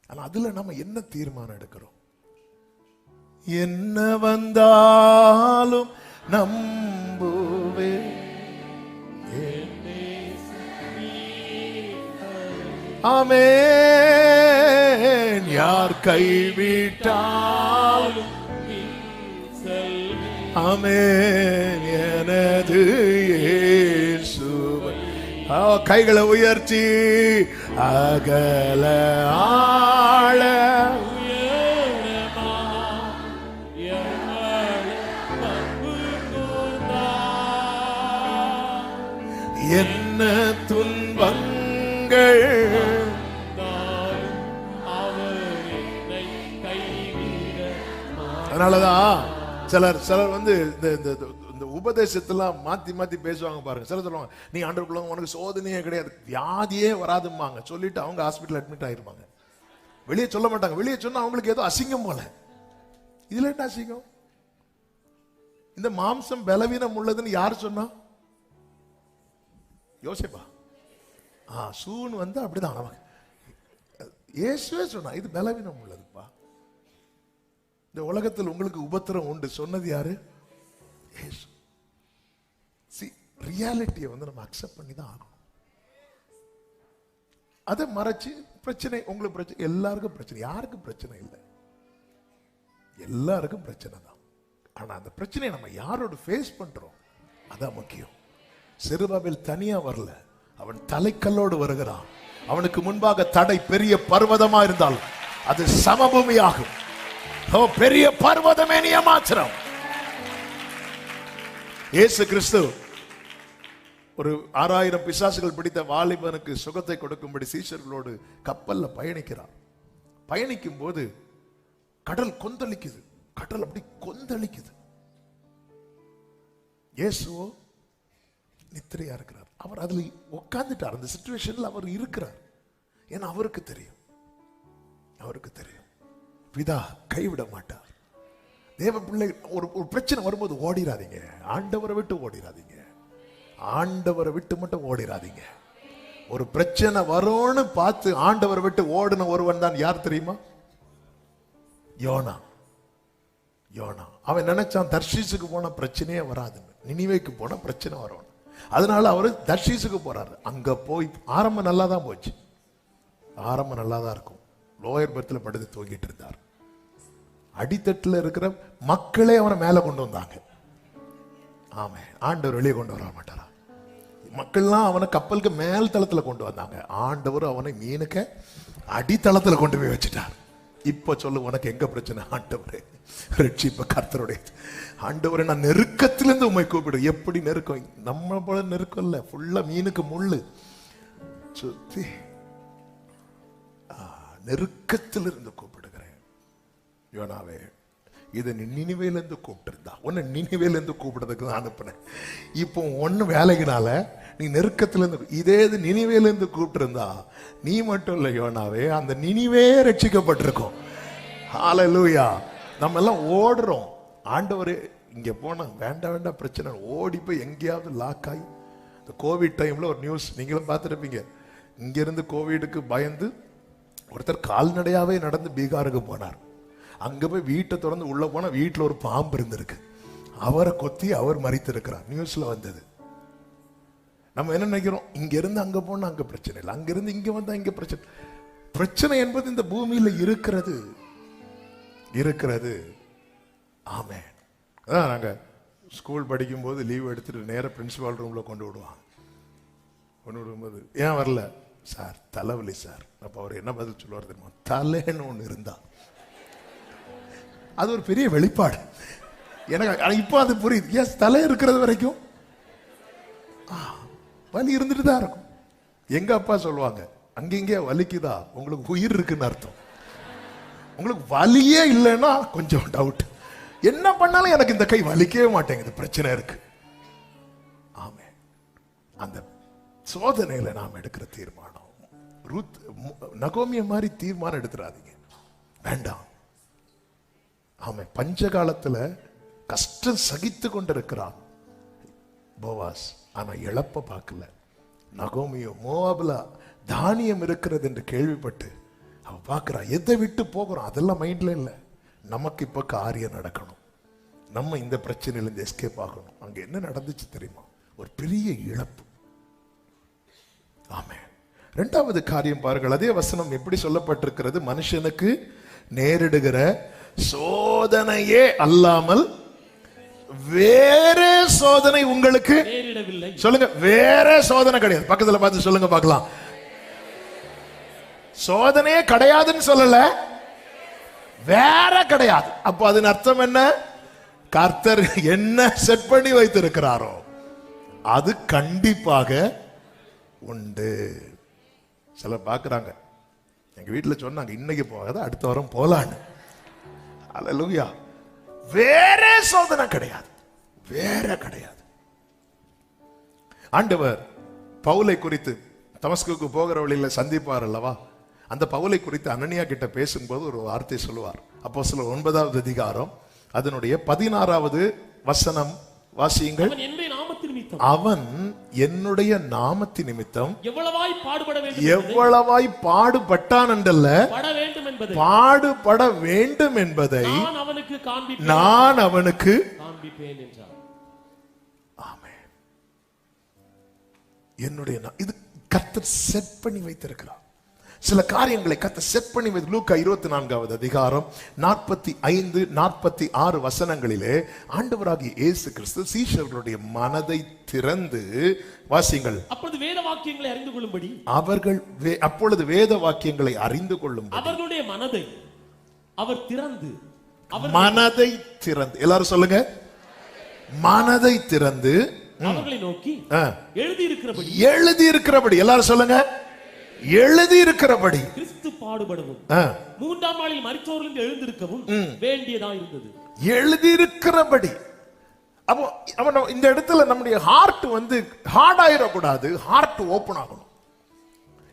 ஆனா அதுல நம்ம என்ன தீர்மானம் எடுக்கிறோம்? என்ன வந்தாலும் நம்புவே, ஆமென். யார் கைவிட்டாலும் ஆமென் எனது இயேசுவை. கைகளை உயர்த்தி அகல ஆழ என்ன துன்பங்கள் அதனாலதான் சிலர் வந்து இந்த உபதேசத்தெல்லாம் மாத்தி மாத்தி பேசுவாங்க பாருங்க. சிலர் சொல்லுவாங்க, நீ ஆண்டவருக்குள்ள உனக்கு சோதனையே கிடையாது, வியாதியே வராதும்பாங்க. சொல்லிட்டு அவங்க ஹாஸ்பிட்டல் அட்மிட் ஆயிருப்பாங்க. வெளியே சொல்ல மாட்டாங்க. வெளியே சொன்னா அவங்களுக்கு ஏதோ அசிங்கம் போல. இதுல என்ன அசிங்கம்? இந்த மாம்சம் பலவீனம் உள்ளதுன்னு யார் சொன்னா? யோசிப்பா. சூன் வந்து அப்படிதான் நமக்கு இயேசுவே சொன்னா, இது பலவீனம் உள்ளதுப்பா. இந்த உலகத்தில் உங்களுக்கு உபத்திரம் உண்டு சொன்னது யாரு? இயேசு. ரியாலிட்டியை வந்து நம்ம அக்செப்ட் பண்ணி தான் ஆகணும். அதை மறைச்சு பிரச்சனை, உங்களுக்கு பிரச்சனை, எல்லாருக்கும் பிரச்சனை. யாருக்கும் பிரச்சனை இல்லை, எல்லாருக்கும் பிரச்சனை தான். ஆனா அந்த பிரச்சனையை நம்ம யாரோட ஃபேஸ் பண்றோம் அதான் முக்கியம். செருபாபேல் தனியா வரல, அவன் தலைக்கல்லோடு வருகிறான். அவனுக்கு முன்பாக தடை பெரிய பர்வதமா இருந்தால் அது சமபூமியாகும். பெரிய பர்வதமே நீ ஏமாத்திரம். இயேசு கிறிஸ்து ஒரு 6000 பிசாசுகள் பிடித்த வாலிபனுக்கு சுகத்தை கொடுக்கும்படி சீஷர்களோடு கப்பல்ல பயணிக்கிறார். பயணிக்கும் போது கடல் கொந்தளிக்குது, கடல் அப்படி கொந்தளிக்குது. இயேசுவோ நித்திரையா இருக்கிறார். அவர் அதுல உட்கார்ந்துட்டார். அந்த சிச்சுவேஷன்ல அவர் இருக்கிறார். ஏன்னா அவருக்கு தெரியும், அவருக்கு தெரியும் பிதா கைவிட மாட்டார். தேவ பிள்ளை ஒரு பிரச்சனை வரும்போது ஓடிராதீங்க, ஆண்டவரை விட்டு ஓடிராதீங்க. ஆண்டவரை விட்டு மட்டும் ஓடிராதீங்க. ஒரு பிரச்சனை வரும்னு பார்த்து ஆண்டவரை விட்டு ஓடின ஒருவன் தான் யார் தெரியுமா? யோனா. யோனா அவன் நினைச்சான் தர்ஷீசுக்கு போன பிரச்சனையே வராதுன்னு, நினிவேக்கு போன பிரச்சனை வரும். அதனால அவரு தர்ஷீசுக்கு போறாரு. அங்க போய் ஆரம்பம் நல்லா தான் போச்சு, ஆரம்பம் நல்லா தான் இருக்கும். லோயர் பெர்த்ல படுத்து தூங்கிட்டு இருந்தார். அடித்தட்டுல இருக்கிற மக்களே அவனை மேல கொண்டு வந்தாங்க. ஆமே, ஆண்டவர் வெளியே கொண்டு வர மாட்டாரா? மக்கள்லாம் அவனை கப்பலுக்கு மேல் தளத்துல கொண்டு வந்தாங்க. ஆண்டவர் அவனை மீனுக்கு அடித்தளத்துல கொண்டு போய் வச்சுட்டார். இப்ப சொல்லு, உனக்கு எங்க பிரச்சனை? ஆண்டவரே, ரட்சிப்ப கர்த்தருடைய. ஆண்டவரே, நான் நெருக்கத்திலிருந்து உண்மை கூப்பிடு. எப்படி நெருக்கம்? நம்ம போல நெருக்கம் இல்ல, ஃபுல்லா மீனுக்கு முள்ளு சுத்தி. நெருக்கத்திலிருந்து கூப்பிடுகிறேன். யோனாவே, இதை நீ நினிவேலேருந்து கூப்பிட்டுருந்தா, உன்னை நினிவேலேருந்து கூப்பிடுறதுக்கு தான் அனுப்புனேன். இப்போ ஒன்னு வேலைக்குனால நீ நெருக்கத்திலிருந்து, இதே இது நினிவேலேருந்து கூப்பிட்டுருந்தா நீ மட்டும் இல்லை யோனாவே, அந்த நினிவே ரட்சிக்கப்பட்டிருக்கும். ஹல்லேலூயா. நம்ம எல்லாம் ஓடுறோம். ஆண்டவரே இங்க போனா வேண்டாம் வேண்டாம் பிரச்சனை, ஓடி போய் எங்கேயாவது லாக் ஆகி. இந்த கோவிட் டைம்ல ஒரு நியூஸ் நீங்களும் பார்த்துருப்பீங்க. இங்கிருந்து கோவிடுக்கு பயந்து ஒருத்தர் கால்நடையாவே நடந்து பீகாருக்கு போனார். அங்க போய் வீட்டை திறந்து உள்ள போனா வீட்டுல ஒரு பாம்பு இருந்திருக்கு. அவரை கொத்தி அவர் மரித்திருக்கிறார். நியூஸ்ல வந்தது. நம்ம என்ன நினைக்கிறோம்? இங்க இருந்து அங்க போனா அங்க பிரச்சனை இல்லை, அங்க இருந்து இங்க வந்தா இங்க பிரச்சனை. பிரச்சனை என்பது இந்த பூமியில இருக்கிறது இருக்கிறது. ஆமென். அதான் நாங்க ஸ்கூல் படிக்கும் போது லீவ் எடுத்துட்டு நேர பிரின்சிபால் ரூம்ல கொண்டு விடுவாங்க. கொண்டு விடும்போது ஏன் வரல சார்? தலைவலி சார். அப்ப அவர் என்ன பதில் சொல்லுவார் தெரியுமா? தலைன்னு ஒண்ணு இருந்தா. அது ஒரு பெரிய வெளிப்பாடு எனக்கு. இப்போ அது புரியுது. எஸ், தலை இருக்கிறது வரைக்கும் வலி இருந்துட்டு தான் இருக்கும். எங்க அப்பா சொல்லுவாங்க, அங்கிங்கே வலிக்குதா உங்களுக்கு உயிர் இருக்குன்னு அர்த்தம். உங்களுக்கு வலியே இல்லைன்னா கொஞ்சம் டவுட். என்ன பண்ணாலும் எனக்கு இந்த கை வலிக்கவே மாட்டேங்குது, பிரச்சனை இருக்கு. ஆமே. அந்த சோதனையில நாம் எடுக்கிற தீர்மானம், ரூத் நகோமிய மாதிரி தீர்மானம் எடுத்துறாதீங்க, வேண்டாம். ஆமே. பஞ்ச காலத்துல கஷ்டம் சகித்து கொண்டிருக்கிறான் போவாஸ். ஆனா இழப்ப பார்க்கல. நகோமியோ மோவாபுல தானியம் இருக்கிறது என்று கேள்விப்பட்டு அவ பார்க்கிறா. எதை விட்டு போகிறோம் அதெல்லாம் மைண்ட்ல இல்ல. நமக்கு இப்ப காரியம் நடக்கணும், நம்ம இந்த பிரச்சனையிலிருந்து எஸ்கேப் ஆகணும். அங்க என்ன நடந்துச்சு தெரியுமா? ஒரு பெரிய இழப்பு. ஆமே. இரண்டாவது காரியம் பாருங்கள். அதே வசனம் எப்படி சொல்லப்பட்டிருக்கிறது? மனுஷனுக்கு நேரிடுகிற சோதனையே அல்லாமல் வேற சோதனை உங்களுக்கு நேரிடவில்லை. சொல்லுங்க, வேற சோதனை கிடையாது. பக்கத்துல பார்த்து சொல்லுங்க பார்க்கலாம். சோதனையே கிடையாதுன்னு சொல்லல, வேற கிடையாது. அப்போ அதன் அர்த்தம் என்ன? கர்த்தர் என்ன செட் பண்ணி வைத்திருக்கிறாரோ அது கண்டிப்பாக உண்டு. சிலர் பார்க்கிறாங்க, எங்க வீட்டுல சொன்னாங்க இன்னைக்கு போகாத அடுத்த வாரம் போலான்னு. அல்லேலூயா. வேற சோதனை கிடையாது, வேற கிடையாது. ஆண்டவர் பவுலை குறித்து தமஸ்குக்கு போகிற வழியில சந்திப்பார் அல்லவா? அந்த பவுலை குறித்து அனனியா கிட்ட பேசும்போது ஒரு வார்த்தை சொல்லுவார். அப்போஸ்தலர் 9வது அதிகாரம் அதனுடைய 16வது வசனம் வாசியுங்கள். அவன் என்னுடைய நாமத்தின் நிமித்தம் எவ்வளவாய் பாடுபட்டான் என்றல்ல, பாடுபட வேண்டும் என்பதை நான் அவனுக்கு காண்பிப்பேன் என்றார். ஆமென். என்னுடைய இது கர்த்தர் செட் பண்ணி வைத்திருக்கிறார். சில காரியங்களை கர்த்தர் செட் பண்ணி வைத்து லூக்கா 24வது அதிகாரம் 45, 46 வசனங்களிலே ஆண்டவராகிய இயேசு கிறிஸ்து சீஷர்களுடைய மனதை திறந்து வாசியுங்கள். அப்பொழுது வேத வாக்கியங்களை அறிந்து கொள்ளும்படி அப்பொழுது வேத வாக்கியங்களை அறிந்து கொள்ளும்படி அவர்களுடைய மனதை அவர் திறந்து, மனதை திறந்து, எல்லாரும் சொல்லுங்க, மனதை திறந்து அவர்களை நோக்கி எழுதி இருக்கிறபடி, எல்லாரும் சொல்லுங்க, எழுதி இருக்கிறபடி கிறிஸ்து பாடுபடவும் 3ஆம் நாளில் மரித்தோரிலிருந்து எழுந்திருக்கவும் வேண்டியதா இருந்தது. எழுதி இருக்கிறபடி. அப்போ இந்த இடத்துல நம்முடைய ஹார்ட் ஹார்ட் ஆயிடக்கூடாது, ஹார்ட் ஓபன் ஆகணும்.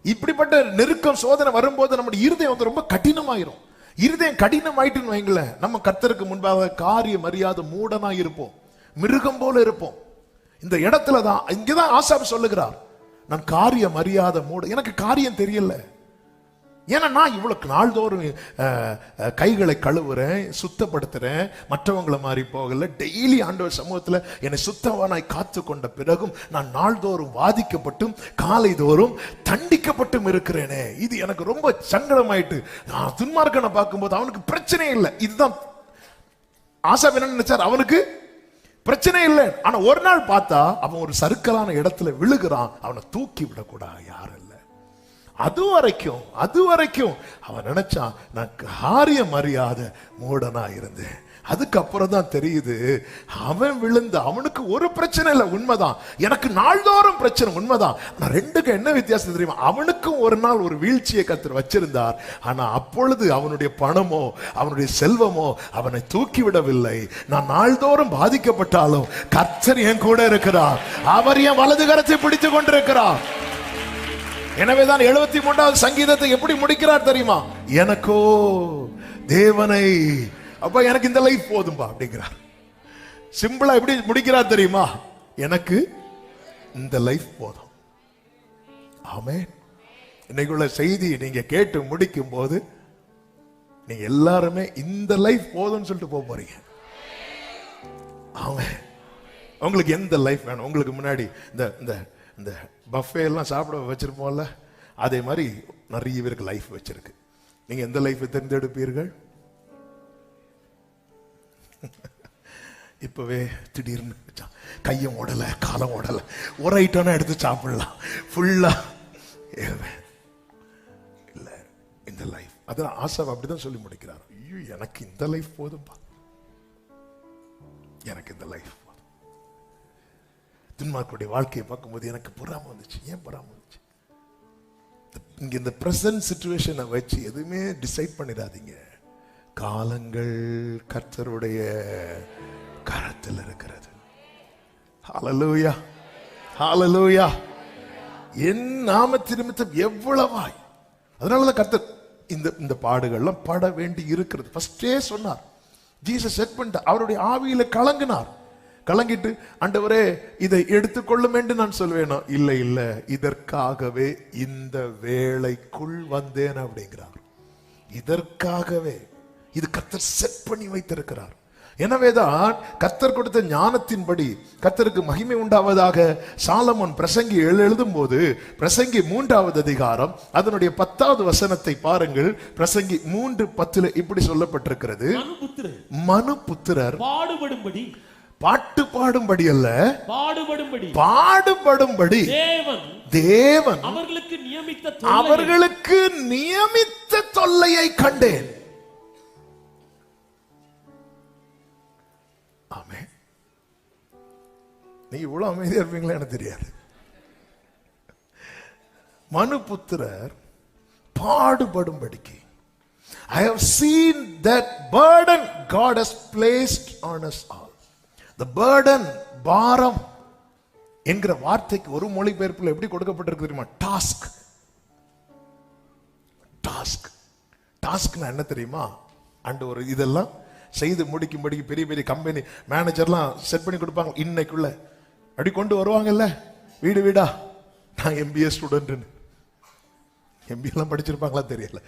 இப்படிப்பட்ட நெருக்கம் சோதனை வரும்போது நம்முடைய இருதயம் ரொம்ப கடினமாயிரும். இருதயம் கடினம் ஆயிட்டுன்னு வைங்களேன், நம்ம கர்த்தருக்கு முன்பாக காரியம் அறியாத மூடனா இருப்போம், மிருகம் போல இருப்போம். இந்த இடத்துலதான் இங்கதான் ஆசாப் சொல்லுகிறார், நான் காரியம் அறியாத மூட, எனக்கு காரியம் தெரியல. ஏன்னா நான் இவ்வளவு நாள்தோறும் கைகளை கழுவுறேன், சுத்தப்படுத்துறேன், மற்றவங்களை மாதிரி போகல. டெய்லி ஆண்டவர் சமூகத்துல என்னை சுத்தவானாய் காத்து கொண்ட பிறகும் நான் நாள்தோறும் வாதிக்கப்பட்டும் காலை தோறும் தண்டிக்கப்பட்டும் இருக்கிறேனே. இது எனக்கு ரொம்ப சங்கடமாயிட்டு. துன்மார்க்கனை பார்க்கும்போது அவனுக்கு பிரச்சனை இல்லை. இதுதான் ஆசாப் என்ன நினைச்சார்? அவனுக்கு பிரச்சனை இல்லை. ஆனா ஒரு நாள் பார்த்தா அவன் ஒரு சறுக்கலான இடத்துல விழுகிறான். அவனை தூக்கி விடக்கூடாது, யாரும் இல்லை. அது வரைக்கும் அவன் நினைச்சான், நான் காரியம் அறியாத மூடனா இருந்தேன். அதுக்கப்புறம் தான் தெரியுது, அவன் விழுந்த அவனுக்கு ஒரு பிரச்சனை இல்லை, உண்மைதான். எனக்கு நாள்தோறும் பிரச்சனை, உண்மைதான். நான் ரெண்டுக்கு என்ன வித்தியாசம் தெரியுமா? அவனுக்கும் ஒரு நாள் ஒரு வீழ்ச்சியை கர்த்தர் வச்சிருந்தார். ஆனா அப்பொழுது அவனுடைய பணமோ அவனுடைய செல்வமோ அவனை தூக்கி விடவில்லை. நான் நாள்தோறும் பாதிக்கப்பட்டாலும் கர்த்தர் என் கூட இருக்கிறார். அவர் என் வலது கரத்தை பிடித்துக் கொண்டிருக்கிறார். எனவேதான் 73வது சங்கீதத்தை எப்படி முடிக்கிறார் தெரியுமா? எனக்கோ தேவனை, அப்ப எனக்கு இந்த லைஃப் போதும்பா அப்படிங்கிறார். சிம்பிளா எப்படி முடிக்கிறார் தெரியுமா? எனக்கு இந்த லைஃப் போதும். ஆமென். இன்னைக்குள்ள செய்தி நீங்க கேட்டு முடிக்கும் போது நீங்க எல்லாருமே இந்த லைஃப் போதும்னு சொல்லிட்டு போக போறீங்க. ஆமென். உங்களுக்கு எந்த லைஃப் வேணும்? உங்களுக்கு முன்னாடி இந்த இந்த இந்த பஃபே எல்லாம் சாப்பிட வச்சிருப்போம்ல, அதே மாதிரி நிறைய பேருக்கு லைஃப் வச்சிருக்கு. நீங்க எந்த லைஃபை தேர்ந்தெடுப்பீர்கள்? இப்பவே திடீர்னு கையும் ஓடல காலம் ஓடல, ஒரு ஐட்டம்னா எடுத்து சாப்பிடலாம் ஃபுல்லா இல்ல. இந்த லைஃப் அதான் ஆசை அப்படிதான் சொல்லி முடிக்கிறார். ஐயோ எனக்கு இந்த லைஃப் போதும்பா, எனக்கு இந்த லைஃப். துன்மார்க்குடைய வாழ்க்கையை பார்க்கும்போது எனக்கு பொறாம வந்துச்சு. ஏன் பொறாம வந்துச்சு? இங்க இந்த பிரசன்ட் சிச்சுவேஷனை வச்சு எதுவுமே டிசைட் பண்ணிடாதீங்க. காலங்கள் கர்த்தருடைய கரத்தில் இருக்கிறது. ஹல்லேலூயா, ஹல்லேலூயா. என் நாமத்தின் நிமித்தம் எவ்வளவாய், அதனாலதான் கர்த்தர் இந்த பாடுகள்லாம் பட வேண்டி இருக்கிறது. ஃபர்ஸ்டே சொன்னார். ஜீசஸ் செட் பண்ணிட்டார். அவருடைய ஆவியில கலங்கினார். கலங்கிட்டு, ஆண்டவரே இதை எடுத்துக்கொள்ளும் என்று நான் சொல்வேனோ? இல்லை இல்லை, இதற்காகவே இந்த வேளைக்குள் வந்தேன் அப்படிங்கிறார். இதற்காகவே இது கர்த்தர் செட் பண்ணி வைத்திருக்கிறார். எனவேதான் கர்த்தர் கொடுத்த ஞானத்தின்படி கர்த்தருக்கு மகிமை உண்டாவதாக சாலமோன் பிரசங்கி எழுதும் போது, பிரசங்கி 3வது அதிகாரம் அதனுடைய 10வது வசனத்தை பாருங்கள். பிரசங்கி 3:10 இப்படி சொல்லப்பட்டிருக்கிறது, மனுபுத்திரர் பாடுபடும்படி, பாட்டு பாடும்படி அல்ல, பாடுபடும்படி தேவன் அவர்களுக்கு நியமித்த தொல்லையை கண்டேன். ஆமே. நீங்க இவ்வளவு அமைதியா இருப்பீங்களா எனக்கு தெரியாது. மனுபுத்திரர் பாடுபடும்படிக்கு, I have seen that burden God has placed on us all. The burden, பாரம் என்கிற வார்த்தைக்கு ஒரு மொழிபெயர்ப்பில் எப்படி கொடுக்கப்பட்டிருக்கு தெரியுமா? டாஸ்க். டாஸ்க் டாஸ்க்னா என்ன தெரியுமா? அண்ட் ஒரு இதெல்லாம் செய்து முடிக்கும்படி பெரிய பெரிய கம்பெனி மேனேஜர்லாம் செட் பண்ணி கொடுப்பாங்க. இன்னைக்குள்ள அப்படி கொண்டு வருவாங்கல்ல வீடு வீடா. நான் MBA ஸ்டூடெண்ட், MBA எல்லாம் படிச்சிருப்பாங்களா தெரியல.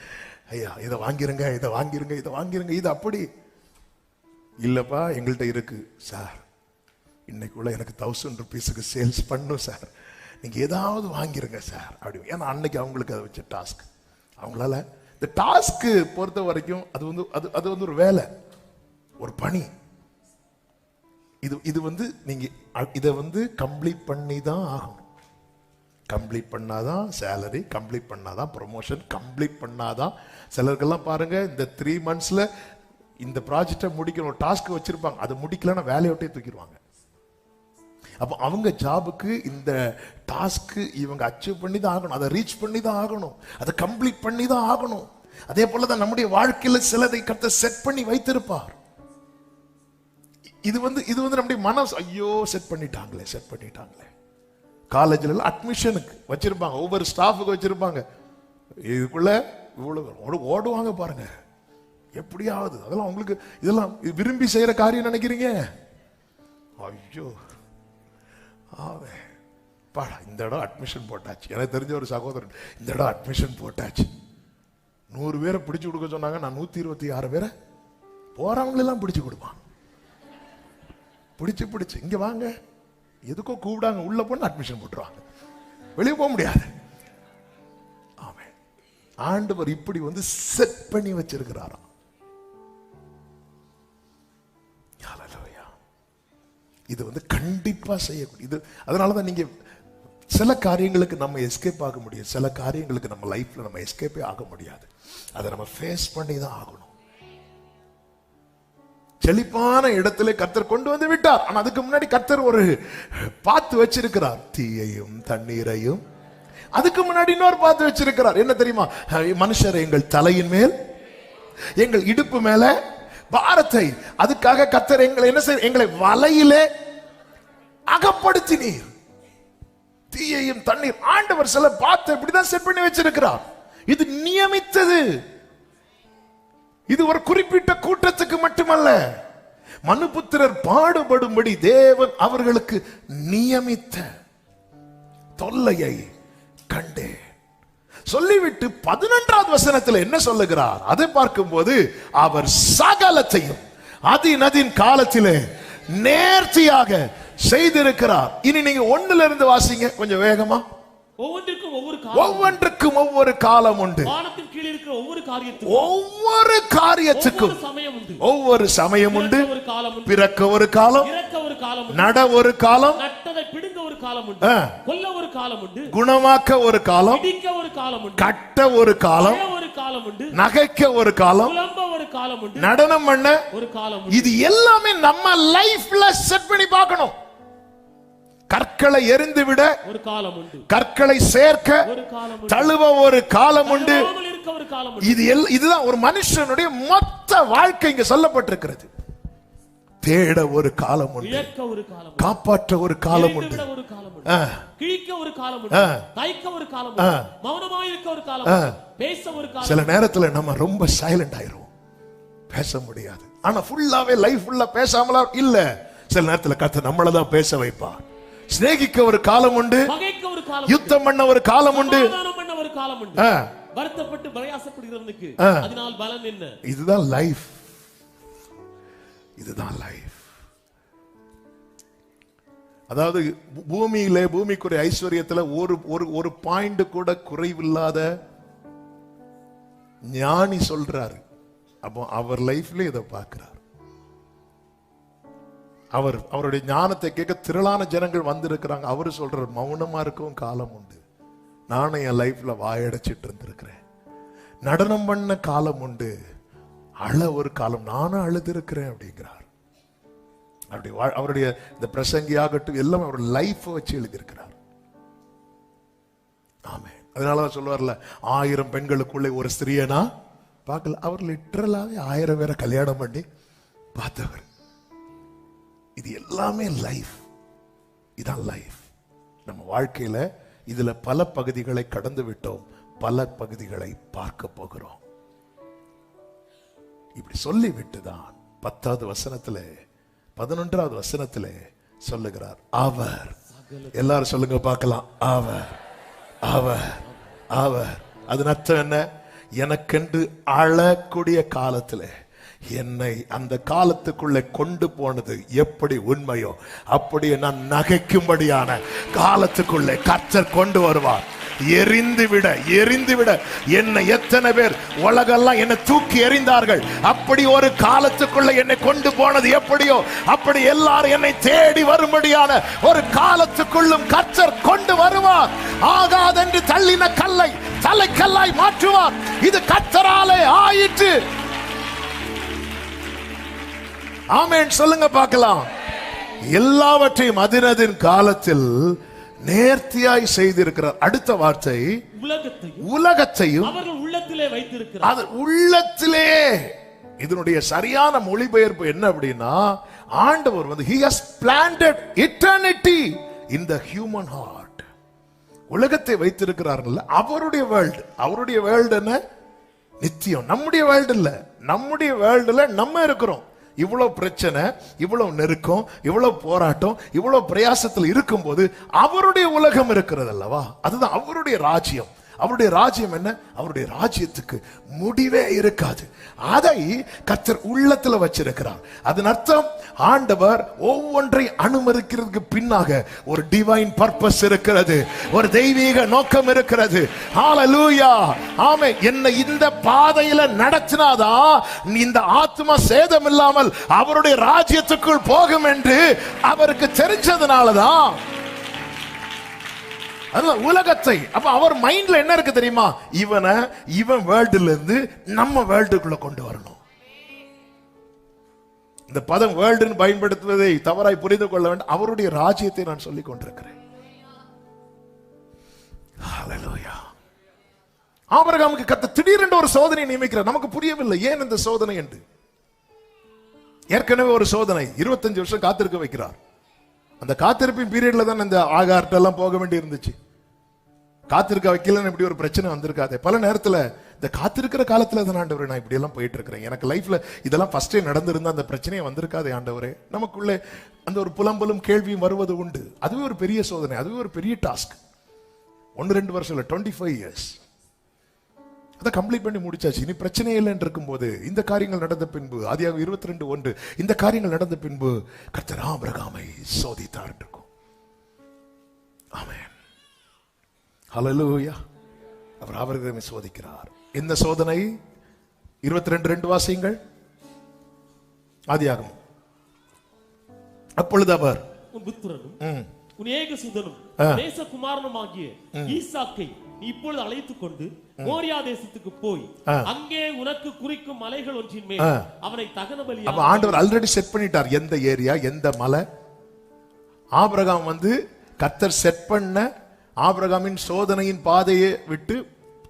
ஐயா இதை வாங்கிருங்க, இதை வாங்கிருங்க, இதை வாங்கிருங்க, இது அப்படி இல்லப்பா எங்கள்கிட்ட இருக்கு சார், இன்னைக்குள்ள எனக்கு 1000 ரூபீஸுக்கு சேல்ஸ் பண்ணும் சார், நீங்க ஏதாவது வாங்கிருங்க சார் அப்படி. ஏன்னா அன்னைக்கு அவங்களுக்கு அதை வச்ச டாஸ்க். அவங்களால இந்த டாஸ்க் பொறுத்த வரைக்கும் அது வந்து ஒரு வேலை, ஒரு பணி. இது வந்து நீங்க இதை வந்து கம்ப்ளீட் பண்ணி தான் ஆகணும். கம்ப்ளீட் பண்ணாதான் சேலரி, கம்ப்ளீட் பண்ணாதான் ப்ரொமோஷன், கம்ப்ளீட் பண்ணாதான். சிலருக்கெல்லாம் பாருங்க இந்த 3 monthsல இந்த ப்ராஜெக்டை முடிக்கணும் டாஸ்க் வச்சிருப்பாங்க, அதை முடிக்கலன்னா வேலையை விட்டே தூக்கிடுவாங்க. அப்போ அவங்க ஜாபுக்கு இந்த டாஸ்க் இவங்க அச்சீவ் பண்ணி தான் ஆகணும், அதை ரீச் பண்ணி தான் ஆகணும், அதை கம்ப்ளீட் பண்ணி தான் ஆகணும். அதே போலதான் நம்முடைய வாழ்க்கையில சிலதை கர்த்தர் செட் பண்ணி வைத்திருப்பார். இது வந்து நம்முடைய மனசு, ஐயோ செட் பண்ணிட்டாங்களே. காலேஜ்ல அட்மிஷனுக்கு வச்சிருப்பாங்க, ஒவ்வொரு ஸ்டாஃபுக்கு வச்சிருப்பாங்க, இதுக்குள்ள இவ்வளவு ஓடுவாங்க பாருங்க எப்படியாவது. அதெல்லாம் உங்களுக்கு இதெல்லாம் விரும்பி செய்யற காரியம் நினைக்கிறீங்க? ஐயோ பாடா, இந்த இடம் அட்மிஷன் போட்டாச்சு. எனக்கு தெரிஞ்ச ஒரு சகோதரன், இந்த இடம் அட்மிஷன் போட்டாச்சு, 100 பேரை பிடிச்சு கொடுக்க சொன்னாங்க, நான் 126 பேரை போறவங்களெல்லாம் பிடிச்சு கொடுப்பான். பிடிச்சு இங்க வாங்க, எதுக்கோ கூப்பிடாங்க, உள்ள போன அட்மிஷன் போட்டுருவாங்க, வெளியே போக முடியாது. ஆமே, ஆண்டவர் இப்படி வந்து செட் பண்ணி வச்சிருக்கிறாராம். இது வந்து கண்டிப்பா செய்யக்கூடிய இது. அதனாலதான் நீங்க சில காரியங்களுக்கு நம்ம எஸ்கேப் ஆக முடியும், சில காரியங்களுக்கு நம்ம லைஃப்ல நம்ம எஸ்கேப்பே ஆக முடியாது. அதை நம்ம ஃபேஸ் பண்ணி தான் ஆகணும். செழிப்பான இடத்துல கர்த்தர் கொண்டு வந்து விட்டார். ஆனா அதுக்கு முன்னாடி கர்த்தர் ஒரு பாத்து வச்சிருக்கிறார், தீயையும் தண்ணீரையும். அதுக்கு முன்னாடி இன்னொரு பாத்து வச்சிருக்கிறார். என்ன தெரியுமா? மனுஷர் எங்கள் தலையின் மேல் எங்கள் இடுப்பு மேல பாரத்தை. அதுக்காக கர்த்தர் எங்களை என்ன செய்ய, எங்களை வலையிலே அகப்படுத்தினீர். தீயையும் தண்ணீர். ஆண்டவர் சில பாத்து இப்படிதான் செட் பண்ணி வச்சிருக்கிறார். இது நியமித்தது. இது ஒரு குறிப்பிட்ட கூட்டத்துக்கு மட்டுமல்ல, மனுபுத்திரர் பாடுபடும்படி தேவன் அவர்களுக்கு நியமித்த தொல்லையை கண்டே சொல்லிவிட்டு 11வது வசனத்தில் என்ன சொல்லுகிறார்? அதை பார்க்கும்போது அவர் சகலத்தையும் அதின் காலத்திலே நேர்த்தியாக செய்திருக்கிறார். இனி நீங்க 1ல இருந்து வாசிங்க கொஞ்சம் வேகமா. ஒவ்வொன்றுக்கும் ஒவ்வொரு காலம் உண்டு. வானத்தின் கீழ் இருக்கிற ஒவ்வொரு காரியத்துக்கும் ஒவ்வொரு சமயம் உண்டு. பிறக்க ஒரு காலம், நட ஒரு காலம், பிடுங்க ஒரு காலம் உண்டு, கொல்ல ஒரு காலம் உண்டு, குணமாக்க ஒரு காலம், இடிக்க ஒரு காலம் உண்டு, கட்ட ஒரு காலம், ஒரு காலம் உண்டு, நகைக்க ஒரு காலம், புலம்ப ஒரு காலம் உண்டு, நடனம் பண்ண ஒரு காலம் உண்டு. இது எல்லாமே நம்ம லைஃப்ல செட் பண்ணி பார்க்கணும். கற்களை எரிந்து விட ஒரு காலம் உண்டு, கற்களை சேர்க்க ஒரு காலம் உண்டு, தழுவ ஒரு காலம் உண்டு. இதுதான் ஒரு மனுஷனுடைய மொத்த வாழ்க்கை இங்க சொல்லப்பட்டிருக்கிறது. தேட ஒரு காலம் உண்டு, காப்பாற்ற ஒரு காலம் உண்டு, கிழிக்க ஒரு காலம் உண்டு, தைக்க ஒரு காலம் உண்டு, மௌனமாய் இருக்க ஒரு காலம் உண்டு, பேச ஒரு காலம். சில நேரத்துல நம்ம ரொம்ப சைலண்ட் ஆயிரும், பேச முடியாது. ஆனா ஃபுல்லாவே லைஃப் ஃபுல்லா பேசாமலா இல்ல. சில நேரத்துல கர்த்தர் நம்மள தான் பேச வைப்பார். சிநேகிக்க ஒரு காலம் உண்டு, யுத்தம் பண்ண ஒரு காலம் உண்டு, வருத்தப்பட்டு பிரயாசப்படுகிறவனுக்கு அதனால் பலன் என்ன? இதுதான் லைஃப். இதுதான் லைஃப். அதாவது பூமியிலே பூமிக்குரிய ஐஸ்வர்யத்துல ஒரு பாயிண்ட் கூட குறைவில்லாத ஞானி சொல்றாரு. அப்போ அவர் லைஃப்ல இதை பார்க்கிறார். அவருடைய ஞானத்தை கேட்க திரளான ஜனங்கள் வந்திருக்கிறாங்க. அவரு சொல்றார், மௌனமா இருக்கவும் காலம் உண்டு. நானும் என் லைஃப்ல வாயடைச்சிட்டு இருந்திருக்கிறேன். நடனம் பண்ண காலம் உண்டு, அழ ஒரு காலம், நானும் அழுது இருக்கிறேன் அப்படிங்கிறார். அவருடைய இந்த பிரசங்கி ஆகட்டும் எல்லாம் அவர் லைஃப் வச்சு எழுதியிருக்கிறார். ஆமே. அதனாலதான் சொல்லுவார்ல, 1000 பெண்களுக்குள்ளே ஒரு ஸ்திரியனா பார்க்கல. அவர் லிட்டரலாவே 1000 பேரை கல்யாணம் பண்ணி பார்த்தவர். இது எல்லாமே லைஃப். இதான் லைஃப். நம்ம வாழ்க்கையில இதுல பல பகுதிகளை கடந்து விட்டோம், பல பகுதிகளை பார்க்க போகிறோம். இப்படி சொல்லி விட்டுதான் 10வது வசனத்துல 11வது வசனத்துல சொல்லுகிறார், அவர். எல்லாரும் சொல்லுங்க பார்க்கலாம், அவர் அவர் அவர். அது அர்த்தம் என்ன? எனக்கென்று அழக்கூடிய காலத்துல என்னை அந்த காலத்துக்குள்ளே கொண்டு போனது எப்படி உண்மையோ அப்படியே நான் நகைக்கும்படியான காலத்துக்குள்ளே கர்த்தர் கொண்டு வருவார். எரிந்து விட என்னை எத்தனை பேர் உலகெல்லாம் என்னை தூக்கி எறிந்தார்கள், அப்படி ஒரு காலத்துக்குள்ள என்னை கொண்டு போனது எப்படியோ அப்படி எல்லாரும் என்னை தேடி வரும்படியான ஒரு காலத்துக்குள்ளும் கர்த்தர் கொண்டு வருவார். ஆகாதென்று தள்ளின கல்லை தலைக்கல்லாய் மாற்றுவார். இது கர்த்தராலே ஆயிற்று. ஆமென் சொல்லுங்க பார்க்கலாம். எல்லாவற்றையும் அதினதின் காலத்தில் நேர்த்தியாய் செய்திருக்கிறார். அடுத்த வார்த்தை, உலகத்தையும் அவர்கள் உள்ளத்திலே வைத்திருக்கிறார். அது உள்ளத்திலே. இதனுடைய சரியான மொழிபெயர்ப்பு என்ன அப்படின்னா, ஆண்டவர் வந்து he has planted eternity in the human heart. உலகத்தை வைத்திருக்கிறார்கள். அவருடைய வேர்ல்ட். அவருடைய வேர்ல்ட் என்ன? நித்தியம். நம்முடைய வேர்ல்ட் இல்ல. நம்முடைய வேர்ல்டுல நம்ம இருக்கிறோம். இவ்வளவு பிரச்சனை, இவ்வளவு நெருக்கம், இவ்வளவு போராட்டம், இவ்வளவு பிரயாசத்தில் இருக்கும் போது அவருடைய உலகம் இருக்கிறது அல்லவா? அதுதான் அவருடைய ராஜ்யம். அவருடைய ராஜ்யம் என்ன? அவருடைய ராஜ்யத்துக்கு முடிவே இருக்காது. அதை கர்த்தர் உள்ளத்துல வச்சிருக்கிறார். அதன் அர்த்தம் ஆண்டவர் ஒவ்வொன்றை அனுமதிக்கிறதுக்கு பின்னாக ஒரு டிவைன் பர்பஸ் இருக்கிறது, ஒரு தெய்வீக நோக்கம் இருக்கிறது. ஹalleluya, ஆமென். என்னை இந்த பாதையில நடத்தினாதான் இந்த ஆத்மா சேதம் இல்லாமல் அவருடைய ராஜ்யத்துக்குள் போகும் என்று அவருக்கு தெரிஞ்சதுனாலதான் உலகத்தை. அப்ப அவர் மைண்ட்ல என்ன இருக்கு தெரியுமா? இவன் வேர்ல்டுல இருந்து நம்ம வேர்ல்டுக்குள்ள கொண்டு வரணும். இந்த பதம் வேர்ல்டுன்னு பயன்படுத்துவதை தவறாய் புரிந்து கொள்ள வேண்டும். அவருடைய ராஜ்யத்தை நான் சொல்லிக் கொண்டிருக்கிறேன். ஹalleluya. ஆபிரகாமுக்கு கர்த்தர் திடீரென்று ஒரு சோதனை நியமிக்கிறார். நமக்கு புரியவில்லை ஏன் இந்த சோதனை என்று. ஏற்கனவே ஒரு சோதனை 25 வருஷம் காத்திருக்க வைக்கிறார். அந்த காத்திருப்பின் பீரியட்ல தான் இந்த ஆகார்ட்ட எல்லாம் போக வேண்டி இருந்துச்சு. காத்திருக்க வைக்கலன்னு இப்படி ஒரு பிரச்சனை வந்திருக்காது. பல நேரத்துல இந்த காத்திருக்கிற காலத்துல தான் ஆண்டவரே நான் இப்படி எல்லாம் போயிட்டு இருக்கிறேன், எனக்கு லைஃப்ல இதெல்லாம் ஃபர்ஸ்டே நடந்திருந்தா அந்த பிரச்சனையே வந்திருக்காது ஆண்டவரே. நமக்குள்ளே அந்த ஒரு புலம்பலும் கேள்வியும் வருவது உண்டு. அதுவே ஒரு பெரிய சோதனை, அதுவே ஒரு பெரிய டாஸ்க். 1-2 வருஷம் இல்ல, 25 இயர்ஸ் அதை கம்ப்ளீட் பண்ணி முடிச்சாச்சு. இனி பிரச்சனையே இல்லைன்னு இருக்கும்போது இந்த காரியங்கள் நடந்த பின்பு, ஆதியாகமம் 22:1, இந்த காரியங்கள் நடந்த பின்பு கர்த்தர் ஆபிரகாமை சோதித்தார் இருக்கும். ஆமென், ஹல்லேலூயா. அவர் ஆபிரகாமை சோதிக்கிறார். இந்த சோதனை 22:2 வாசியுங்கள். ஆதியாகமம். அப்பொழுது அவர் உன் புத்திரனும் உன் ஏகசுதனும் தேசகுமாரனுமாகிய ஈசாக்கை நீ இப்பொழுது அழைத்துக் கொண்டு மோரியா தேசத்துக்கு போய் அங்கே உனக்கு குறிக்கும் மலைகள் ஒன்றின் மேல் அவனை தகன பலியாக. அப்ப ஆண்டவர் ஆல்ரெடி செட் பண்ணிட்டார் எந்த ஏரியா, எந்த மலை. ஆபிரகாம் கர்த்தர் செட் பண்ண ஆபிரகாமின் சோதனையின் பாதையை விட்டு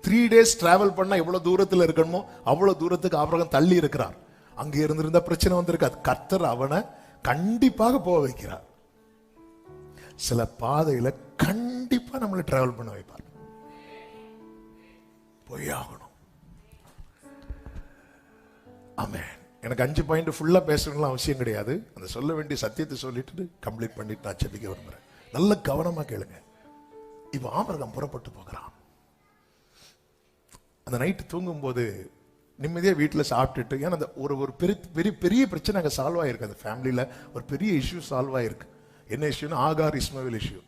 3 days டிராவல் பண்ண எவ்வளவு தூரத்தில் இருக்கணுமோ அவ்வளவு தூரத்துக்கு ஆபிரகாம் தள்ளி இருக்கிறார். அங்கே இருந்திருந்த பிரச்சனை வந்திருக்காது. கர்த்தர் அவனை கண்டிப்பாக போக வைக்கிறார். சில பாதையில கண்டிப்பா நம்மளை டிராவல் பண்ண வைப்பார். போய் ஆகணும். ஆமென். எனக்கு 5 பாயிண்ட் ஃபுல்லா பேசணும்னு அவசியம் கிடையாது. அந்த சொல்ல வேண்டிய சத்தியத்தை சொல்லிட்டு கம்ப்ளீட் பண்ணிட்டு நான் ஜெபிக்க விரும்புறேன். நல்ல கவனமா கேளுங்க. இப்ப ஆபிரகாம் புறப்பட்டு போகிறான். அந்த நைட்டு தூங்கும் போது நிம்மதியா வீட்டில் சாப்பிட்டுட்டு, ஏன்னா அந்த ஒரு பெரிய பெரிய பிரச்சனை அங்கே சால்வ் ஆயிருக்கு. அந்த ஃபேமிலியில ஒரு பெரிய இஷ்யூ சால்வ் ஆயிருக்கு. என்ன இஷ்யூன்னா ஆகார் இஸ்மவேல் இஷ்யூ.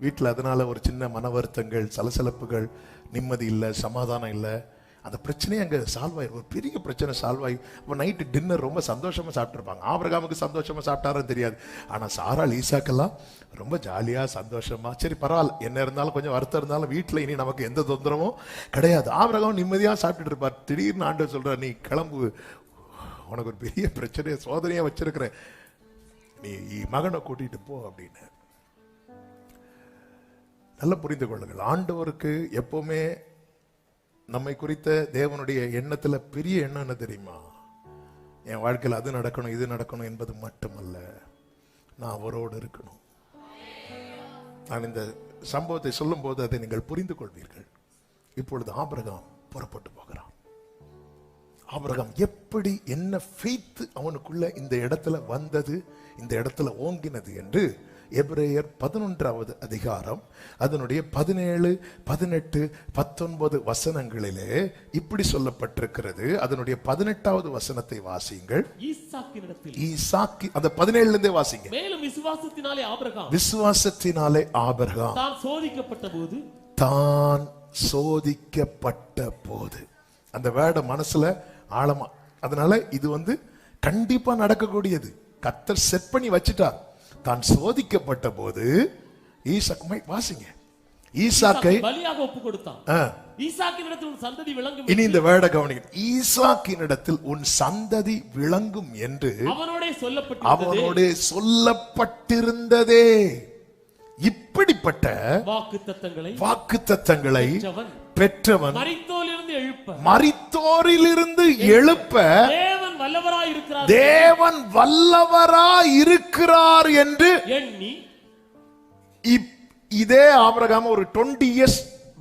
வீட்டில் அதனால ஒரு சின்ன மன வருத்தங்கள், சலசலப்புகள், நிம்மதி இல்லை, சமாதானம் இல்லை. அந்த பிரச்சனையே அங்கே சால்வ் ஆயிருக்கு. ஒரு பெரிய பிரச்சனை சால்வ் ஆகி இப்போ நைட்டு டின்னர் ரொம்ப சந்தோஷமா சாப்பிட்டுருப்பாங்க. ஆபிரகாமுக்கு சந்தோஷமா சாப்பிட்டாருன்னு தெரியாது. ஆனால் சாராள் ஈசாக்கெல்லாம் ரொம்ப ஜாலியா சந்தோஷமா, சரி பரவாயில்ல என்ன இருந்தாலும் கொஞ்சம் வருத்தம் இருந்தாலும் வீட்டில் இனி நமக்கு எந்த தொந்தரவும் கிடையாது. ஆபிரகாம் நிம்மதியா சாப்பிட்டுட்டு இருப்பார். திடீர்னு ஆண்டவர் சொல்றார், நீ கிளம்பு, உனக்கு ஒரு பெரிய பிரச்சனையை சோதனையா வச்சிருக்கிறேன், நீ மகனை கூட்டிட்டு போ அப்படின்னு. நல்ல புரிந்து கொள்ளுங்கள். ஆண்டவருக்கு எப்பவுமே நம்மை குறித்த தேவனுடைய எண்ணத்துல பெரிய எண்ணம் என்ன தெரியுமா? என் வாழ்க்கையில் அது நடக்கணும் இது நடக்கணும் என்பது மட்டுமல்ல, நான் அவரோடு இருக்கணும். நான் இந்த சம்பவத்தை சொல்லும் போது அதை நீங்கள் புரிந்து கொள்வீர்கள். இப்பொழுது ஆபிரகாம் புறப்பட்டு போகிறான். ஆபிரகாம் எப்படி என்ன ஃபெய்த் அவனுக்குள்ள இந்த இடத்துல வந்தது, இந்த இடத்துல ஓங்கினது என்று எபிரேயர் 11வது அதிகாரம் அதனுடைய 17, 18, 19 வசனங்களிலே இப்படி சொல்லப்பட்டிருக்கிறது. அதனுடைய 18வது வசனத்தை வாசியுங்கள். ஈசாக்கு அந்த 17ல இருந்தே வாசிங்க. மேலும் விசுவாசத்தினாலே ஆபிரகாம் தான் சோதிக்கப்பட்ட போது அந்த வேர்ட மனசுல ஆழமா, அதனால இது கண்டிப்பா நடக்கக்கூடியது. கர்த்தர் செட் பண்ணி வச்சிட்டார். தான் சோதிக்கப்பட்ட போது ஈசாக்கை வாசிங்க. ஈசாக்கை பலியாக ஒப்பு கொடுத்தான். ஈசாக்கினிடத்தில் உன் சந்ததி விளங்கும். இனி இந்த வேர்ட கவனிங்க. ஈசாக்கினிடத்தில் உன் சந்ததி விளங்கும் என்று அவனோட சொல்லப்பட்டிருந்ததே. இப்படிப்பட்ட வாக்குத்தத்தங்களை பெற்றவன் மரித்தோரிலிருந்து எழுப்ப தேவன் வல்லவராய் இருக்கிறார் என்று எண்ணி இதே ஆபிரகாம் ஒரு 20 years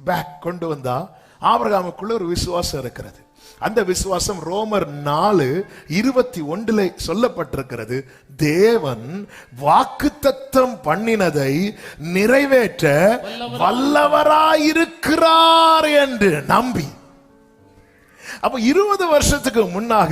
பேக் கொண்டு வந்தா ஆபிரகாமுக்குள்ள ஒரு விசுவாசம் இருக்கிறது. அந்த விசுவாசம் ரோமர் 4:21 சொல்லப்பட்டிருக்கிறது. தேவன் வாக்குத்தத்தம் பண்ணினதை நிறைவேற்ற வல்லவராயிருக்கிறார் என்று நம்பி. அப்ப 20 வருஷத்துக்கு முன்னாக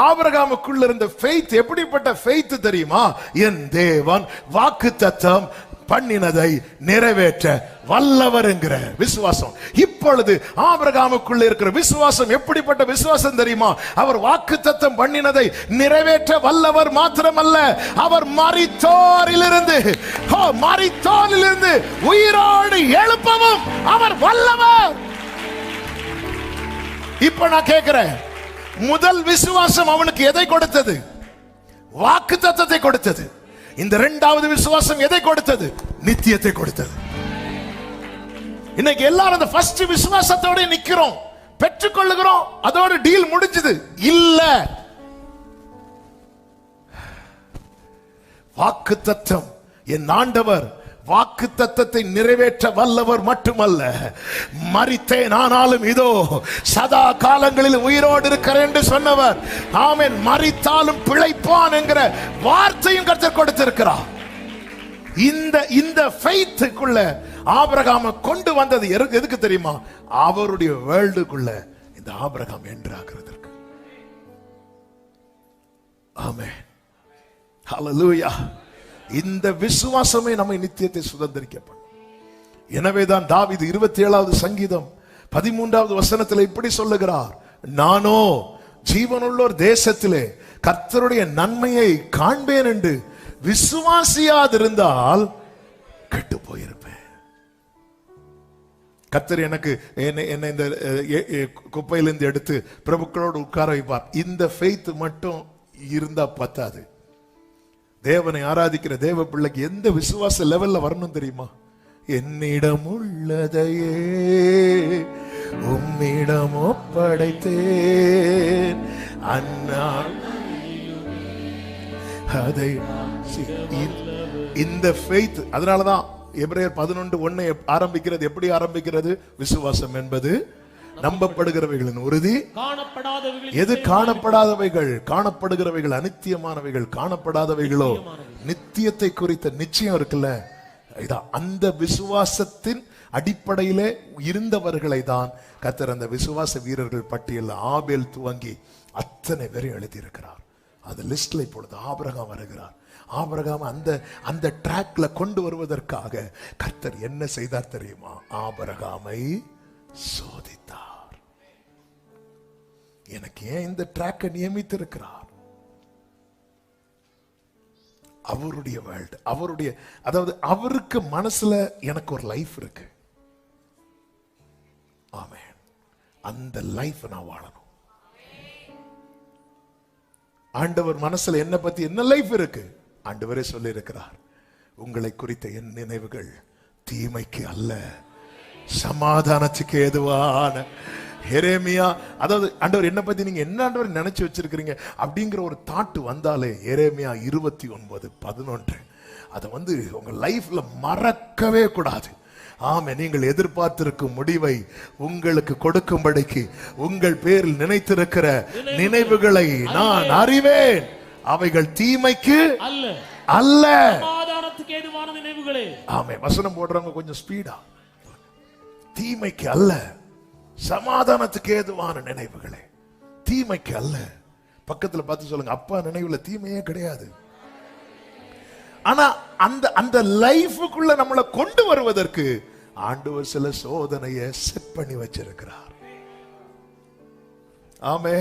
ஆபிரகாமுக்குள்ள இருந்த ஃபெய்த் எப்படிப்பட்ட ஃபெய்த் தெரியுமா? என் தேவன் வாக்குத்தத்தம் பண்ணினதை நிறைவேற்ற வல்லவர் என்கிற விசுவாசம். இப்பொழுது ஆபிரகாமுக்குள்ள இருக்கிற விசுவாசம் எப்படிப்பட்ட விசுவாசம் தெரியுமா? அவர் வாக்குத்தத்தம் பண்ணினதை நிறைவேற்ற வல்லவர் மாத்திரமல்ல, அவர் மரித்தோரிலிருந்து உயிரோடு எழுப்பவும் அவர் வல்லவர். இப்ப நான் கேட்கிறேன், முதல் விசுவாசம் அவனுக்கு எதை கொடுத்தது? வாக்குத்தத்தத்தை கொடுத்தது. இந்த இரண்டாவது விசுவாசம் எதை கொடுத்தது? நித்தியத்தை கொடுத்தது. இன்னைக்கு எல்லாரும் அந்த ஃபர்ஸ்ட் விசுவாசத்தோட நிக்கிறோம், பெற்றுக்கொள்ளுகிறோம், அதோட டீல் முடிஞ்சது இல்ல. வாக்குத்தத்தம், என் ஆண்டவர் வாக்குத்தத்தத்தை நிறைவேற்ற வல்லவர் மட்டுமல்ல, மரித்தேன் ஆனாலும் இதோ சதா காலங்களில் உயிரோடு இருக்கிறேன் என்று சொன்னவர். ஆமென். மரித்தாலும் பிழைப்பான் என்கிற வார்த்தையும் கர்த்தர் கொடுத்திருக்கிறார். இந்த ஃபெய்த்துக்குள்ள ஆபிரகாமை கொண்டு வந்தது எதுக்கு தெரியுமா? அவருடைய வேர்ல்டுக்குள்ள இந்த ஆபிரகாம் என்றாகிறதற்கு. ஆமென். ஹல்லேலூயா. இந்த விசுவாசமே நம்மை நித்தியத்தை சுதந்திரிக்கப்படும். எனவேதான் தாவீது 27வது சங்கீதம் 13வது வசனத்தில் இப்படி சொல்லுகிறார், நானோ ஜீவனுள்ளோர் தேசத்திலே கர்த்தருடைய நன்மையை காண்பேன் என்று விசுவாசியாதிருந்தால் கெட்டு போயிருப்பேன். கர்த்தர் எனக்கு என்னை இந்த குப்பையிலிருந்து எடுத்து பிரபுக்களோடு உட்கார வைப்பார். இந்த ஃபெய்த் மட்டும் இருந்தா பத்தாது. தேவனை ஆராதிக்கிற தேவ பிள்ளைக்கு எந்த விசுவாச லெவல்ல வரணும் தெரியுமா? என்னிடம் உள்ளதையே உம்மிடம் ஒப்படைத்தேன் அந்நாள் அதை. இந்த ஃபெய்த், அதனாலதான் எபிரேயர் 11:1 ஆரம்பிக்கிறது. எப்படி ஆரம்பிக்கிறது? விசுவாசம் என்பது நம்பப்படுகிறவைகளின் உறுதி, எது காணப்படாதவைகள். காணப்படுகிறவைகள் அநித்தியமானவைகள், காணப்படாதவைகளோ நித்தியத்தை குறித்த நிச்சயம் இருக்குல்ல. இதான் அந்த விசுவாசத்தின் அடிப்படையிலே இருந்தவர்களை தான் கர்த்தர் அந்த விசுவாச வீரர்கள் பட்டியல் ஆபேல் துவங்கி அத்தனை பேரும் எழுதியிருக்கிறார். அந்த லிஸ்ட்ல இப்பொழுது ஆபிரகாம் வருகிறார். ஆபிரகாம் அந்த ட்ராக்ல கொண்டு வருவதற்காக கர்த்தர் என்ன செய்தார் தெரியுமா? ஆபிரகாமை சோதித்தார். எனக்கு ஏன் இந்த ட்ராக்கை நியமித்திருக்கிறார்? அவருடைய வேர்ல்ட், அவருடைய, அதாவது அவருக்கு மனசுல எனக்கு ஒரு லைஃப் இருக்கு. ஆமென். அந்த லைஃப் நான் வாழணும். ஆண்டவர் மனசுல என்ன பத்தி என்ன லைஃப் இருக்கு? ஆண்டவரே சொல்லி இருக்கிறார், உங்களை குறித்த என் நினைவுகள் தீமைக்கு அல்ல, சமாதானத்துக்கு ஏதுவான. எரேமியா, அதாவது ஆண்டவர் என்ன பத்தி நீங்க என்ன ஆண்டவர் நினைச்சு வச்சிருக்கிறீங்க அப்படிங்கிற ஒரு தாட்டு வந்தாலே எரேமியா 29:11 அதை உங்க லைஃப்ல மறக்கவே கூடாது. ஆமே, நீங்கள் எதிர்பார்த்திருக்கும் முடிவை உங்களுக்கு கொடுக்கும்படிக்கு உங்கள் பேரில் நினைத்திருக்கிற நினைவுகளை நான் அறிவேன், அவைகள் தீமைக்கு அல்ல சமாதானத்துக்கு ஏதுவான நினைவுகளே. ஆமே, வசனம் போடுறவங்க கொஞ்சம் ஸ்பீடா. தீமைக்கு அல்ல, சமாதானத்துக்கு ஏதுவான நினைவுகளே, தீமைக்கு அல்ல. பக்கத்துல பார்த்து சொல்லுங்க, அப்பா நினைவுல தீமையே கிடையாது. ஆனா அந்த லைஃபுக்குள்ள நம்மளை கொண்டு வருவதற்கு ஆண்டவர் சில சோதனையை செட் பண்ணி வச்சிருக்கிறார். ஆமே.